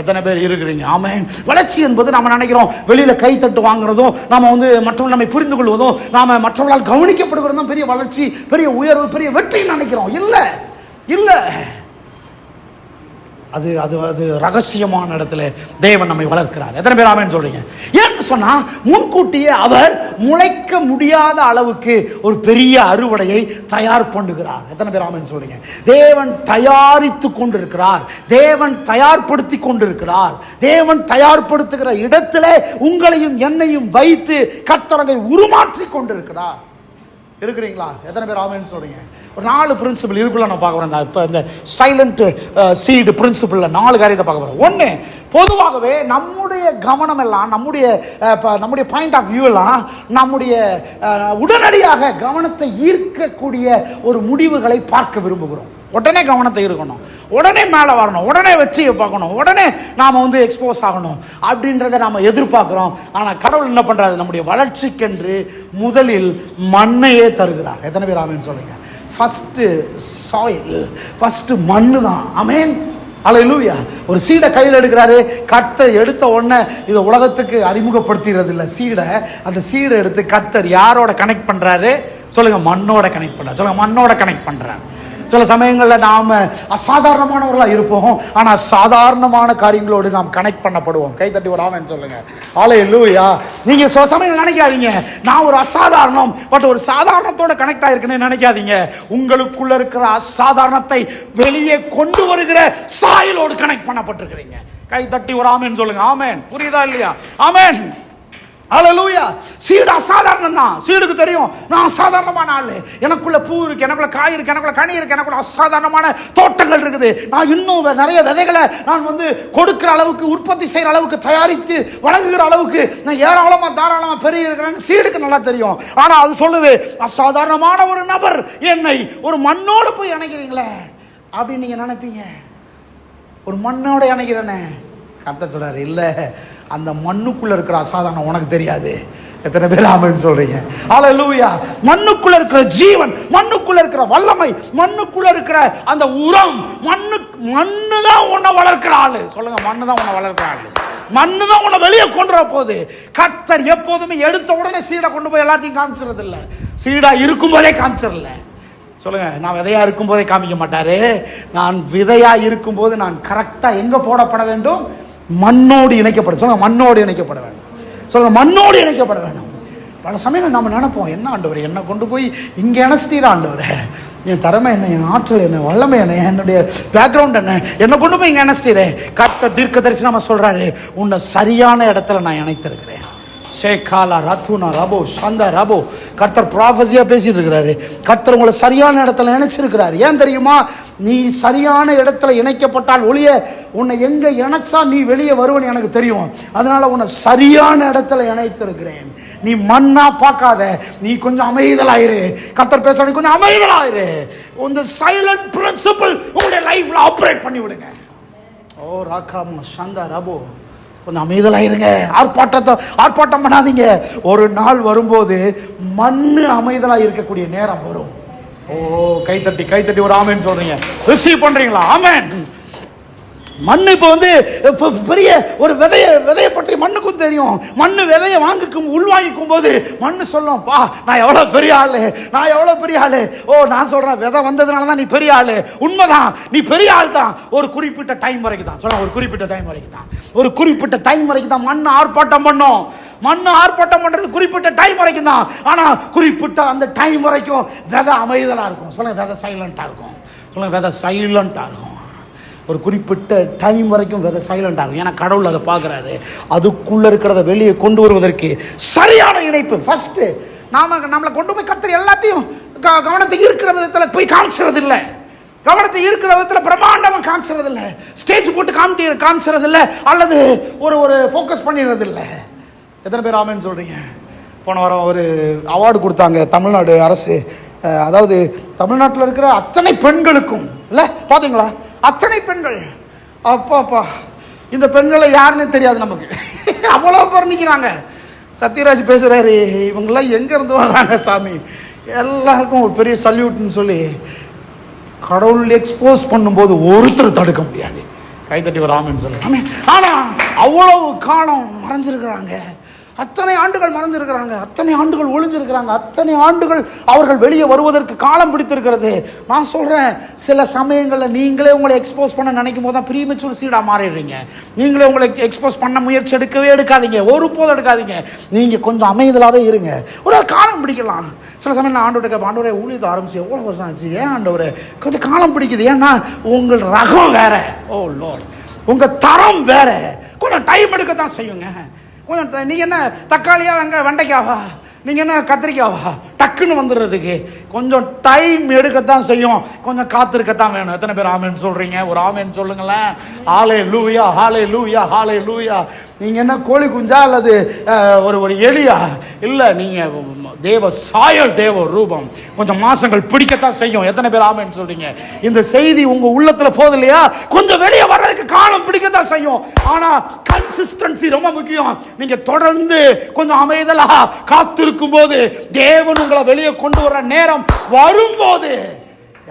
எத்தனை பேர் இருக்கிறீங்க? ஆமென். வளர்ச்சி என்பது நம்ம நினைக்கிறோம் வெளியில கைத்தட்டு வாங்குறதும், நாம மற்றவர்கள் நம்மை புரிந்து கொள்வதும், நாம மற்றவர்களால் கவனிக்கப்படுகிறதும் பெரிய வளர்ச்சி, பெரிய உயர்வு, பெரிய வெற்றி நினைக்கிறோம். இல்ல, அது அது அது ரகசியமான இடத்துல தேவன் நம்மை வளர்க்கிறார். எத்தனை பேர் ஆமென் சொல்றீங்க? ஏன்னு சொன்னா முன்கூட்டியே அவர் முளைக்க முடியாத அளவுக்கு ஒரு பெரிய அறுவடையை தயார் பண்ணுகிறார். எத்தனை பேர் ஆமென் சொல்றீங்க? தேவன் தயாரித்து கொண்டிருக்கிறார், தேவன் தயார்படுத்தி கொண்டிருக்கிறார். தேவன் தயார்படுத்துகிற இடத்துல உங்களையும் என்னையும் வைத்து கர்த்தரை உருமாற்றி கொண்டிருக்கிறார். இருக்கிறீங்களா? எத்தனை பேர் ஆமென் சொல்றீங்க? ஒரு 4 பிரின்சிபிள் இதுக்குள்ள நான் பார்க்க போறேன். இப்போ இந்த சைலண்ட் சீடு பிரின்சிபிள்ல 4 காரியத்தை பார்க்க போறேன். 1, பொதுவாகவே நம்முடைய கவனம் எல்லாம், நம்முடைய பாயிண்ட் ஆஃப் வியூ எல்லாம் நம்முடைய உடனடியாக கவனத்தை ஈர்க்கக்கூடிய ஒரு முடிவுகளை பார்க்க விரும்புகிறோம். உடனே கவனத்தை இருக்கணும், உடனே மேலே வரணும், உடனே வெற்றியை பார்க்கணும், உடனே நாம் எக்ஸ்போஸ் ஆகணும் அப்படின்றத நாம் எதிர்பார்க்குறோம். ஆனால் கடவுள் என்ன பண்ணுறாரு? நம்முடைய வளர்ச்சிக்கென்று முதலில் மண்ணையே தருகிறார். எத்தனை பேர் ஆமென் சொல்றீங்க? ஃபர்ஸ்ட் சாயில், ஃபர்ஸ்ட் மண்ணு தான். ஆமென். அல்லேலூயா. ஒரு சீடை கையில் எடுக்கிறாரு, கர்த்தர் எடுத்த உடனே இதை உலகத்துக்கு அறிமுகப்படுத்துறது இல்லை. அந்த சீடை எடுத்து கர்த்தர் யாரோட கனெக்ட் பண்ணுறாரு? சொல்லுங்க, மண்ணோட கனெக்ட் பண்ணுறாரு. சொல்லுங்க, மண்ணோட கனெக்ட் பண்ணுறாரு. சில சமயங்களில் நாம் அசாதாரணமானவர்களாக இருப்போம், ஆனால் சாதாரணமான காரியங்களோடு நாம் கனெக்ட் பண்ணப்படுவோம். கைத்தட்டி ஒரு ஆமென் சொல்லுங்க. அல்லேலூயா. நீங்கள் சில சமயங்கள் நினைக்காதீங்க நான் ஒரு அசாதாரணம், பட் ஒரு சாதாரணத்தோட கனெக்ட் ஆகிருக்குன்னு நினைக்காதீங்க. உங்களுக்குள்ள இருக்கிற அசாதாரணத்தை வெளியே கொண்டு வருகிற சாயலோடு கனெக்ட் பண்ணப்பட்டிருக்கிறீங்க. கைத்தட்டி ஒரு ஆமென் சொல்லுங்க. ஆமென். புரியுதா இல்லையா? ஆமென். அல்லேலூயா. சீடு அசாதாரணம் தான். சீடுக்கு தெரியும் நான் அசாதாரணமான ஆளு, எனக்குள்ள பூ இருக்கு, எனக்குள்ள காய் இருக்கு, எனக்குள்ள கனி இருக்கு, எனக்குள்ள அசாதாரணமான தோட்டங்கள் இருக்குது, நான் இன்னும் நிறைய விதைகளை நான் கொடுக்கிற அளவுக்கு, உற்பத்தி செய்யற அளவுக்கு, தயாரித்து வழங்குகிற அளவுக்கு நான் ஏராளமா தாராளமா பெரிய இருக்கிறேன்னு சீடுக்கு நல்லா தெரியும். ஆனா அது சொல்லுது, அசாதாரணமான ஒரு நபர் என்னை ஒரு மண்ணோடு போய் இணைக்கிறீங்களே அப்படின்னு நீங்க நினைப்பீங்க. ஒரு மண்ணோட இணைக்கிறேன்னு கர்த்தர் சொல்றாரு, இல்ல, அந்த மண்ணுக்குள்ள இருக்கிற அசாதாரணம் உனக்கு தெரியாது. எத்தனை பேர் ஆமென் சொல்றீங்க? அல்லேலூயா. மண்ணுக்குள்ள இருக்கிற ஜீவன், மண்ணுக்குள்ள இருக்கிற வல்லமை, மண்ணுக்குள்ள இருக்கிற அந்த உரம், மண்ணு தான் உன்னை வளர்க்கிற ஆளு. சொல்லுங்க, மண்ணு தான் உன்னை வளர்க்கிற ஆளு, மண்ணு தான் உன்னை வெளியே கொண்டு வர போகுது. கர்த்தர் எப்போதுமே எடுத்த உடனே சீடை கொண்டு போய் எல்லாத்தையும் காமிச்சிருது இல்லை, சீடா இருக்கும்போதே காமிச்சிடல. சொல்லுங்க, நான் விதையா இருக்கும் போதே காமிக்க மாட்டாரு. நான் விதையா இருக்கும்போது நான் கரெக்டா எங்க போடப்பட வேண்டும்? மண்ணோடு இணைக்கப்பட. சொல்லுங்க, மண்ணோடு இணைக்கப்பட வேண்டும். சொல்லுங்க, மண்ணோடு இணைக்கப்பட வேண்டும். பல சமயம் நம்ம நினைப்போம், என்ன ஆண்டவர் என்னை கொண்டு போய் இங்கே இணைச்சிட்டீரா ஆண்டவர், என் திறமை என்ன, என் ஆற்றல் என்ன, வல்லமை என்ன, என்னுடைய பேக்ரவுண்ட் என்னை கொண்டு போய் இங்கே இணைச்சிட்டீரே. கர்த்தர் தீர்க்க தரிசனமா சொல்றாரு, உன்னை சரியான இடத்துல நான் இணைத்திருக்கிறேன். ஷேகாலா ரத்துனா ரபோ சந்தா ரபோ. கர்த்தர் ப்ராஃபஸியா பேசிட்டு இருக்கிறாரு. கர்த்தர் உங்களை சரியான இடத்துல இணைச்சிருக்கிறாரு. ஏன் தெரியுமா? நீ சரியான இடத்துல இணைக்கப்பட்டால் ஒழிய உன்னை எங்க இணைச்சா நீ வெளியே வருவன்னு எனக்கு தெரியும். அதனால உன்னை சரியான இடத்துல இணைத்திருக்கிறேன். நீ மண்ணா பார்க்காத, நீ கொஞ்சம் அமைதலாயிரு. கர்த்தர் பேசுற, நீ கொஞ்சம் அமைதலாயிரு. இந்த சைலண்ட் பிரின்சிபல் உங்களுடைய லைஃப்ல ஆப்ரேட் பண்ணி விடுங்க. ஓ ராகாம் சந்தா ரபோ. கொஞ்சம் அமைதலாயிருங்க. ஆர்ப்பாட்டம் பண்ணாதீங்க. ஒரு நாள் வரும்போது மண்ணு அமைதலாக இருக்கக்கூடிய நேரம் வரும். ஓ கைத்தட்டி ஒரு ஆமென் சொல்றீங்க, ரிசீவ் பண்றீங்களா? ஆமென். மண் இப்போ பெரிய ஒரு விதையை பற்றி மண்ணுக்கும் தெரியும். மண்ணு விதையை உள்வாங்கிக்கும் போது மண்ணு சொல்லும், பா நான் எவ்வளோ பெரிய ஆளு, நான் எவ்வளோ பெரிய ஆளு. ஓ நான் சொல்கிறேன், விதை வந்ததுனால தான் நீ பெரிய ஆளு. உண்மைதான், நீ பெரிய ஆள் தான். ஒரு குறிப்பிட்ட டைம் வரைக்கும் தான் சொல்ல, ஒரு குறிப்பிட்ட டைம் வரைக்கும் தான், ஒரு குறிப்பிட்ட டைம் வரைக்கும் தான் மண்ணு ஆர்ப்பாட்டம் பண்ணும். மண்ணு ஆர்ப்பாட்டம் பண்ணுறது குறிப்பிட்ட டைம் வரைக்கும் தான். ஆனால் குறிப்பிட்ட அந்த டைம் வரைக்கும் விதை அமைதலாக இருக்கும். சொல்லுங்க, விதை சைலண்டாக இருக்கும். சொல்லுங்க, விதை சைலண்டாக இருக்கும். ஒரு குறிப்பிட்ட டைம் வரைக்கும் விதை சைலண்டாக இருக்கும். ஏன்னா கடவுள் அதை பார்க்குறாரு. அதுக்குள்ளே இருக்கிறத வெளியே கொண்டு வருவதற்கு சரியான இணைப்பு. ஃபஸ்ட்டு நம்மளை கொண்டு போய் கர்த்தர் எல்லாத்தையும் கவனத்தை இருக்கிற விதத்தில் போய் காமிக்கிறது இல்லை. கவனத்தை இருக்கிற விதத்தில் பிரம்மாண்டமாக காமிக்கிறது இல்லை. ஸ்டேஜ் போட்டு காமிக்கிறது இல்லை. அல்லது ஒரு ஃபோக்கஸ் பண்ணிடுறது இல்லை. எத்தனை பேர் ஆமேன்னு சொல்கிறீங்க? போன வாரம் ஒரு அவார்டு கொடுத்தாங்க தமிழ்நாடு அரசு. அதாவது தமிழ்நாட்டில் இருக்கிற அத்தனை பெண்களுக்கும் இல்லை, பார்த்தீங்களா? அத்தனை பெண்கள், அப்பா இந்த பெண்களை யாருன்னே தெரியாது நமக்கு. அவ்வளோ பேர் நிற்கிறாங்க. சத்யராஜ் பேசுகிறாரு, இவங்கெல்லாம் எங்கேருந்து வர்றாங்க சாமி, எல்லாருக்கும் ஒரு பெரிய சல்யூட்னு சொல்லி கடவுள் எக்ஸ்போஸ் பண்ணும்போது ஒருத்தர் தடுக்க முடியாது. கைத்தட்டி ஒரு ஆமேன்னு சொல்லி. ஆனால் அவ்வளவு காலம் மறைஞ்சிருக்கிறாங்க. அத்தனை ஆண்டுகள் மறைஞ்சிருக்கிறாங்க. அத்தனை ஆண்டுகள் ஒளிஞ்சிருக்கிறாங்க. அத்தனை ஆண்டுகள் அவர்கள் வெளியே வருவதற்கு காலம் பிடித்திருக்கிறது. நான் சொல்கிறேன், சில சமயங்களில் நீங்களே உங்களை எக்ஸ்போஸ் பண்ண நினைக்கும் போது தான் ப்ரீமெச்சூர் சீடாக மாறிடுறீங்க. நீங்களே உங்களை எக்ஸ்போஸ் பண்ண முயற்சி எடுக்காதீங்க. ஒருபோதும் எடுக்காதீங்க. நீங்கள் கொஞ்சம் அமைதலாகவே இருங்க. ஒரு காலம் பிடிக்கலாம். சில சமயம் நான் ஆண்டவரே ஊழியத்தை ஆரம்பிச்சு எவ்வளோ வருஷம் ஆச்சு, ஏன் ஆண்டவரே கொஞ்சம் காலம் பிடிக்குது? ஏன்னா உங்கள் ரகம் வேற, ஓ லோர்ட், உங்கள் தரம் வேற. கொஞ்சம் டைம் எடுக்கத்தான் செய்யுங்க. கொஞ்சம் நீங்கள் என்ன தக்காளியா வெண்டைக்காவா, நீங்கள் என்ன கத்திரிக்காவா, டக்குன்னு வந்துடுறதுக்கு கொஞ்சம் டைம் எடுக்கத்தான் செய்யும். கொஞ்சம் காத்திருக்கத்தான் வேணும். எத்தனை பேர் ஆமேன்னு சொல்கிறீங்க? ஒரு ஆமேன்னு சொல்லுங்களேன். ஹல்லேலூயா, ஹல்லேலூயா, ஹல்லேலூயா. நீங்கள் என்ன கோழி குஞ்சா அல்லது ஒரு எலியா? இல்லை, நீங்கள் தேவ சாயல், தேவ ரூபம். கொஞ்சம் மாசங்கள் பிடிக்கத்தான் செய்யும். எத்தனை பேர் ஆமேன்னு சொல்றீங்க? இந்த செய்தி உங்க உள்ளத்துல போகுது இல்லையா? கொஞ்சம் வெளியே வர்றதுக்கு காலம் பிடிக்கத்தான் செய்யும். ஆனா கன்சிஸ்டன்சி ரொம்ப முக்கியம். நீங்க தொடர்ந்து கொஞ்சம் அமைதலா காத்திருக்கும் போது தேவன் உங்களை வெளியே கொண்டு வர நேரம் வரும்போது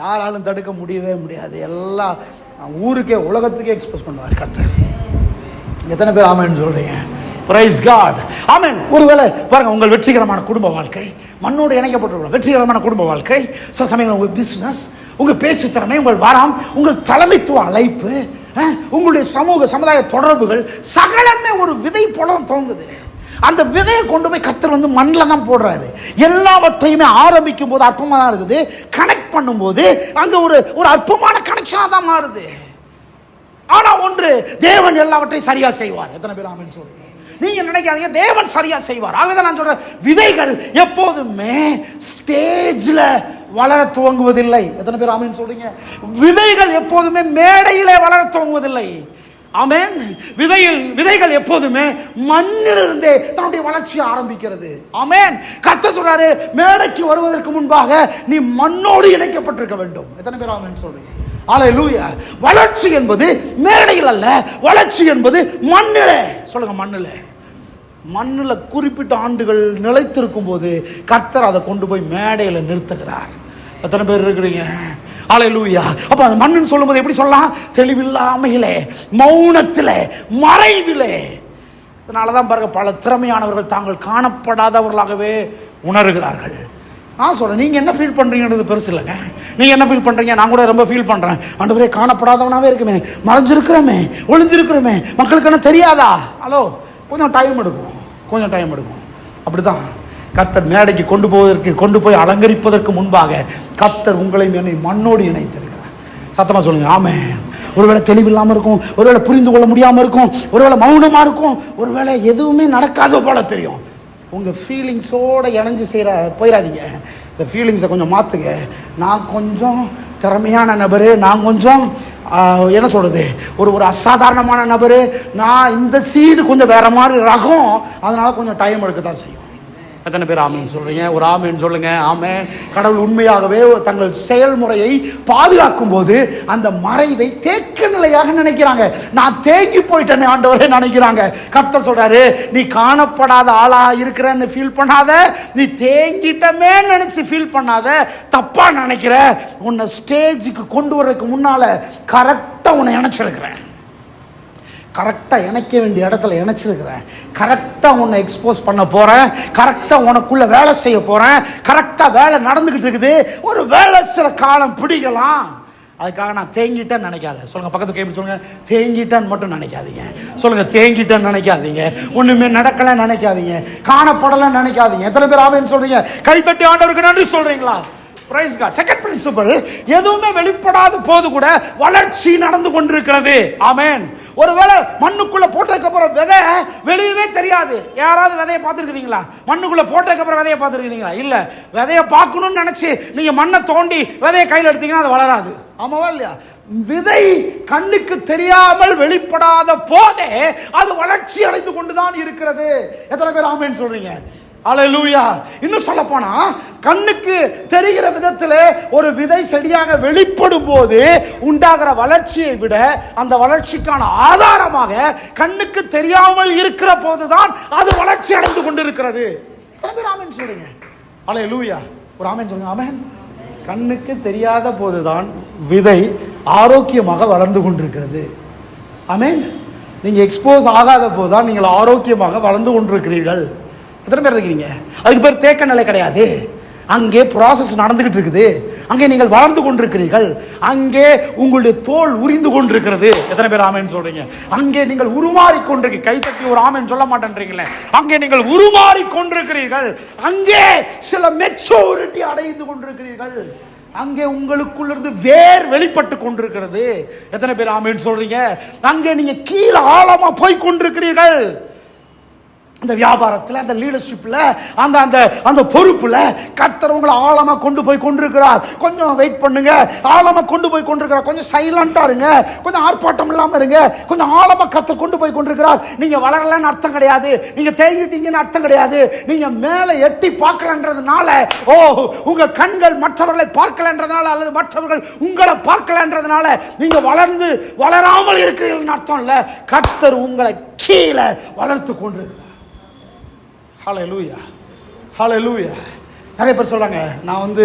யாராலும் தடுக்க முடியவே முடியாது. எல்லாம் ஊருக்கே உலகத்துக்கே எக்ஸ்போஸ் பண்ணுவார் கர்த்தர். எத்தனை பேர் ஆமேன்னு சொல்றீங்க? பிரைஸ் காட், ஆமென். ஒருவேளை பாருங்க, உங்கள் வெற்றிகரமான குடும்ப வாழ்க்கை, மண்ணோடு இணைக்கப்பட்டுள்ள வெற்றிகரமான குடும்ப வாழ்க்கை, சில சமயங்கள் உங்கள் பிஸ்னஸ், உங்கள் பேச்சு திறமை, உங்கள் வரம், உங்கள் தலைமைத்துவ அழைப்பு, உங்களுடைய சமூக சமுதாய தொடர்புகள் சகலமே ஒரு விதை போல தோங்குது. அந்த விதையை கொண்டு போய் கர்த்தர் மண்ணில் தான் போடுறாரு. எல்லாவற்றையுமே ஆரம்பிக்கும் போது அற்பமாக தான் இருக்குது. கனெக்ட் பண்ணும்போது அங்கே ஒரு அற்பமான கனெக்ஷனாக தான் மாறுது. ஆனால் ஒன்று, தேவன் எல்லாவற்றையும் சரியாக செய்வார். எத்தனை பேர் ஆமென் சொல்றீங்க? நீங்க நினைக்காதீங்க, தேவன் சரியா செய்வார். ஆகவே நான் சொல்றேன், விதைகள் எப்போதுமே ஸ்டேஜ்ல வளர துவங்குவதில்லை. எத்தனை பேர் ஆமென் சொல்றீங்க? விதைகள் எப்போதுமே மேடையிலே வளர துவங்குவதில்லை. ஆமென். விதைகள் எப்போதுமே மண்ணிலிருந்தே தன்னுடைய வளர்ச்சியை ஆரம்பிக்கிறது. ஆமென். கர்த்தர் சொல்றாரு, மேடைக்கு வருவதற்கு முன்பாக நீ மண்ணோடு இணைக்கப்பட்டிருக்க வேண்டும். எத்தனை பேர் ஆமென் சொல்றீங்க? ஹல்லேலூயா. வளர்ச்சி என்பது மேடையில் அல்ல, வளர்ச்சி என்பது மண்ணிலே. சொல்லுங்க, மண்ணில் குறிப்பிட்ட ஆண்டுகள் நிலைத்திருக்கும் போது கர்த்தர் அதை கொண்டு போய் மேடையில் நிறுத்துகிறார். எத்தனை பேர் இருக்கிறீங்க? ஹல்லேலூயா. அப்போ அந்த மண்ணுன்னு சொல்லும்போது எப்படி சொல்லலாம்? தெளிவில்லாமையிலே, மௌனத்திலே, மறைவிலே. அதனால தான் பாருங்க, பல திறமையானவர்கள் தாங்கள் காணப்படாதவர்களாகவே உணர்கிறார்கள். நான் சொல்கிறேன், நீங்கள் என்ன ஃபீல் பண்ணுறீங்கன்றது பெருசு இல்லைங்க. நீங்கள் என்ன ஃபீல் பண்ணுறீங்க? நான் கூட ரொம்ப ஃபீல் பண்ணுறேன். ஆண்டவரே, காணப்படாதவனாகவே இருக்குமே, மறைஞ்சிருக்கிறோமே, ஒளிஞ்சிருக்கிறோமே, மக்களுக்கு என்ன தெரியாதா? ஹலோ, கொஞ்சம் டைம் எடுக்கும். அப்படி தான் கர்த்தர் மேடைக்கு கொண்டு போய் அலங்கரிப்பதற்கு முன்பாக கர்த்தர் உங்களையும் என்னை மண்ணோடு இணைத்திருக்கிறார். சத்தமாக சொல்லுங்கள், ஆமென். ஒருவேளை தெளிவில்லாமல் இருக்கும், ஒருவேளை புரிந்து கொள்ள முடியாமல் இருக்கும், ஒருவேளை மௌனமாக இருக்கும், ஒருவேளை எதுவுமே நடக்காத போல தெரியும். உங்கள் ஃபீலிங்ஸோடு இணைஞ்சு போயிடாதீங்க. இந்த ஃபீலிங்ஸை கொஞ்சம் மாற்றுங்க. நான் கொஞ்சம் திறமையான நபர், நான் கொஞ்சம் என்ன சொல்கிறது, ஒரு அசாதாரணமான நபர், நான் இந்த சீடு கொஞ்சம் வேறு மாதிரி ரகம், அதனால் கொஞ்சம் டைம் எடுக்க தான் செய்யும். எத்தனை பேர் ஆமேன்னு சொல்கிறீங்க? ஒரு ஆமேன்னு சொல்லுங்கள். ஆமேன். கடவுள் உண்மையாகவே தங்கள் செயல்முறையை பாதுகாக்கும் போது அந்த மறைவை தேக்க நிலையாக நினைக்கிறாங்க. நான் தேங்கி போயிட்டேன்னு ஆண்டவரே நினைக்கிறாங்க. கர்த்தர் சொல்றாரு, நீ காணப்படாத ஆளா இருக்கிறன்னு ஃபீல் பண்ணாத, நீ தேங்கிட்டமே நினைச்சு ஃபீல் பண்ணாத, தப்பா நினைக்கிற. உன்னை ஸ்டேஜுக்கு கொண்டு வரதுக்கு முன்னால கரெக்டாக உன்னை நினைச்சிருக்கிறேன். கரெக்டாக இணைக்க வேண்டிய இடத்துல இணைச்சிருக்கிறேன். கரெக்டாக உன்னை எக்ஸ்போஸ் பண்ண போகிறேன். கரெக்டாக உனக்குள்ளே வேலை செய்ய போகிறேன். கரெக்டாக வேலை நடந்துக்கிட்டு இருக்குது. ஒரு வேலை சில காலம் பிடிக்கலாம். அதுக்காக நான் தேங்கிட்டேன்னு நினைக்காத. சொல்லுங்கள், பக்கத்துக்கு எப்படி சொல்லுங்கள், தேங்கிட்டேன்னு மட்டும் நினைக்காதீங்க. சொல்லுங்கள், தேங்கிட்டேன்னு நினைக்காதீங்க. ஒன்றுமே நடக்கலைன்னு நினைக்காதீங்க. காணப்படலைன்னு நினைக்காதீங்க. எத்தனை பேர் ஆமென் சொல்கிறீங்க? கைத்தட்டி ஆண்டவருக்கு நன்றி சொல்கிறீங்களா? Price God. செகண்ட் பிரின்சிபல், எதுவுமே வெளிப்படாத போது கூட வளர்ச்சி நடந்து கொண்டிருக்கிறது. ஆமென். ஒருவேளை மண்ணுக்குள்ள போட்டதுக்கு அப்புறம் விதை வெளியவே தெரியாது. யாராவது விதையை பார்த்துருக்கீங்களா? மண்ணுக்குள்ள போட்டதுக்கு அப்புறம் விதையை பார்த்துருக்கீங்களா? இல்ல. விதையை பார்க்கணும்னு நினைச்சு நீங்க மண்ணை தோண்டி விதையை கையில் எடுத்தீங்கன்னா அது வளராது. ஆமாவா இல்லையா? விதை கண்ணுக்கு தெரியாமல் வெளிப்படாத போதே அது வளர்ச்சி அடைந்து கொண்டுதான் இருக்கிறது. எத்தனை பேர் ஆமென் சொல்றீங்க? அல்லேலூயா. இன்னும் சொல்ல போனா, கண்ணுக்கு தெரிகிற விதத்தில் ஒரு விதை செடியாக வெளிப்படும் போது உண்டாகிற வளர்ச்சியை விட அந்த வளர்ச்சிக்கான ஆதாரமாக கண்ணுக்கு தெரியாமல் இருக்கிற போதுதான் அது வளர்ச்சி அடைந்து கொண்டிருக்கிறது. சில பேர் ஆமென் சொல்றீங்க. அல்லேலூயா. ஒரு ஆமென் சொல்லுங்க. ஆமென். கண்ணுக்கு தெரியாத போதுதான் விதை ஆரோக்கியமாக வளர்ந்து கொண்டிருக்கிறது. ஆமென். நீங்க எக்ஸ்போஸ் ஆகாத போதுதான் நீங்கள் ஆரோக்கியமாக வளர்ந்து கொண்டிருக்கிறீர்கள். எத்தனை பேர் இருக்கிறீங்க? அதுக்கு பேர் தேக்க நிலை கிடையாது. அங்கே ப்ராசஸ் நடந்துகிட்டு இருக்குது. அங்கே நீங்கள் வளர்ந்து கொண்டிருக்கிறீர்கள். அங்கே உங்களுடைய தோல் உரிந்து கொண்டிருக்கிறது. எத்தனை பேர் ஆமென் சொல்றீங்க? அங்கே நீங்கள் உருமாறி கொண்டிருக்கீங்க. கை தட்டி ஒரு ஆமென் சொல்ல மாட்டேன்றீங்களே. அங்கே நீங்கள் உருமாறி கொண்டிருக்கிறீர்கள். அங்கே சில மெச்சூரிட்டி அடைந்து கொண்டிருக்கிறீர்கள். அங்கே உங்களுக்குள்ளிருந்து வேர் வெளிப்பட்டு கொண்டிருக்கிறது. எத்தனை பேர் ஆமென் சொல்றீங்க? அங்கே நீங்க கீழே ஆழமா போய் கொண்டிருக்கிறீர்கள். அந்த வியாபாரத்தில், அந்த லீடர்ஷிப்பில், அந்த அந்த அந்த பொறுப்பில் கர்த்தர் உங்களை ஆழமாக கொண்டு போய் கொண்டிருக்கிறார். கொஞ்சம் வெயிட் பண்ணுங்க. ஆழமாக கொண்டு போய் கொண்டிருக்கிறார். கொஞ்சம் சைலண்டாக இருங்க. கொஞ்சம் ஆர்ப்பாட்டம் இல்லாமல் இருங்க. கொஞ்சம் ஆழமாக கர்த்தர் கொண்டு போய் கொண்டிருக்கிறார். நீங்கள் வளரலன்னு அர்த்தம் கிடையாது. நீங்கள் தேங்கிட்டீங்கன்னு அர்த்தம் கிடையாது. நீங்கள் மேலே எட்டி பார்க்கலன்றதுனால, ஓ உங்கள் கண்கள் மற்றவர்களை பார்க்கலன்றதுனால, அல்லது மற்றவர்கள் உங்களை பார்க்கலன்றதுனால நீங்கள் வளராமல் இருக்கிறீர்கள் அர்த்தம் இல்லை. கர்த்தர் உங்களை கீழே வளர்த்து கொண்டிருக்கிறார். ஹல்லேலூயா. ஹல்லேலூயா. நிறைய பேர் சொல்கிறாங்க, நான் வந்து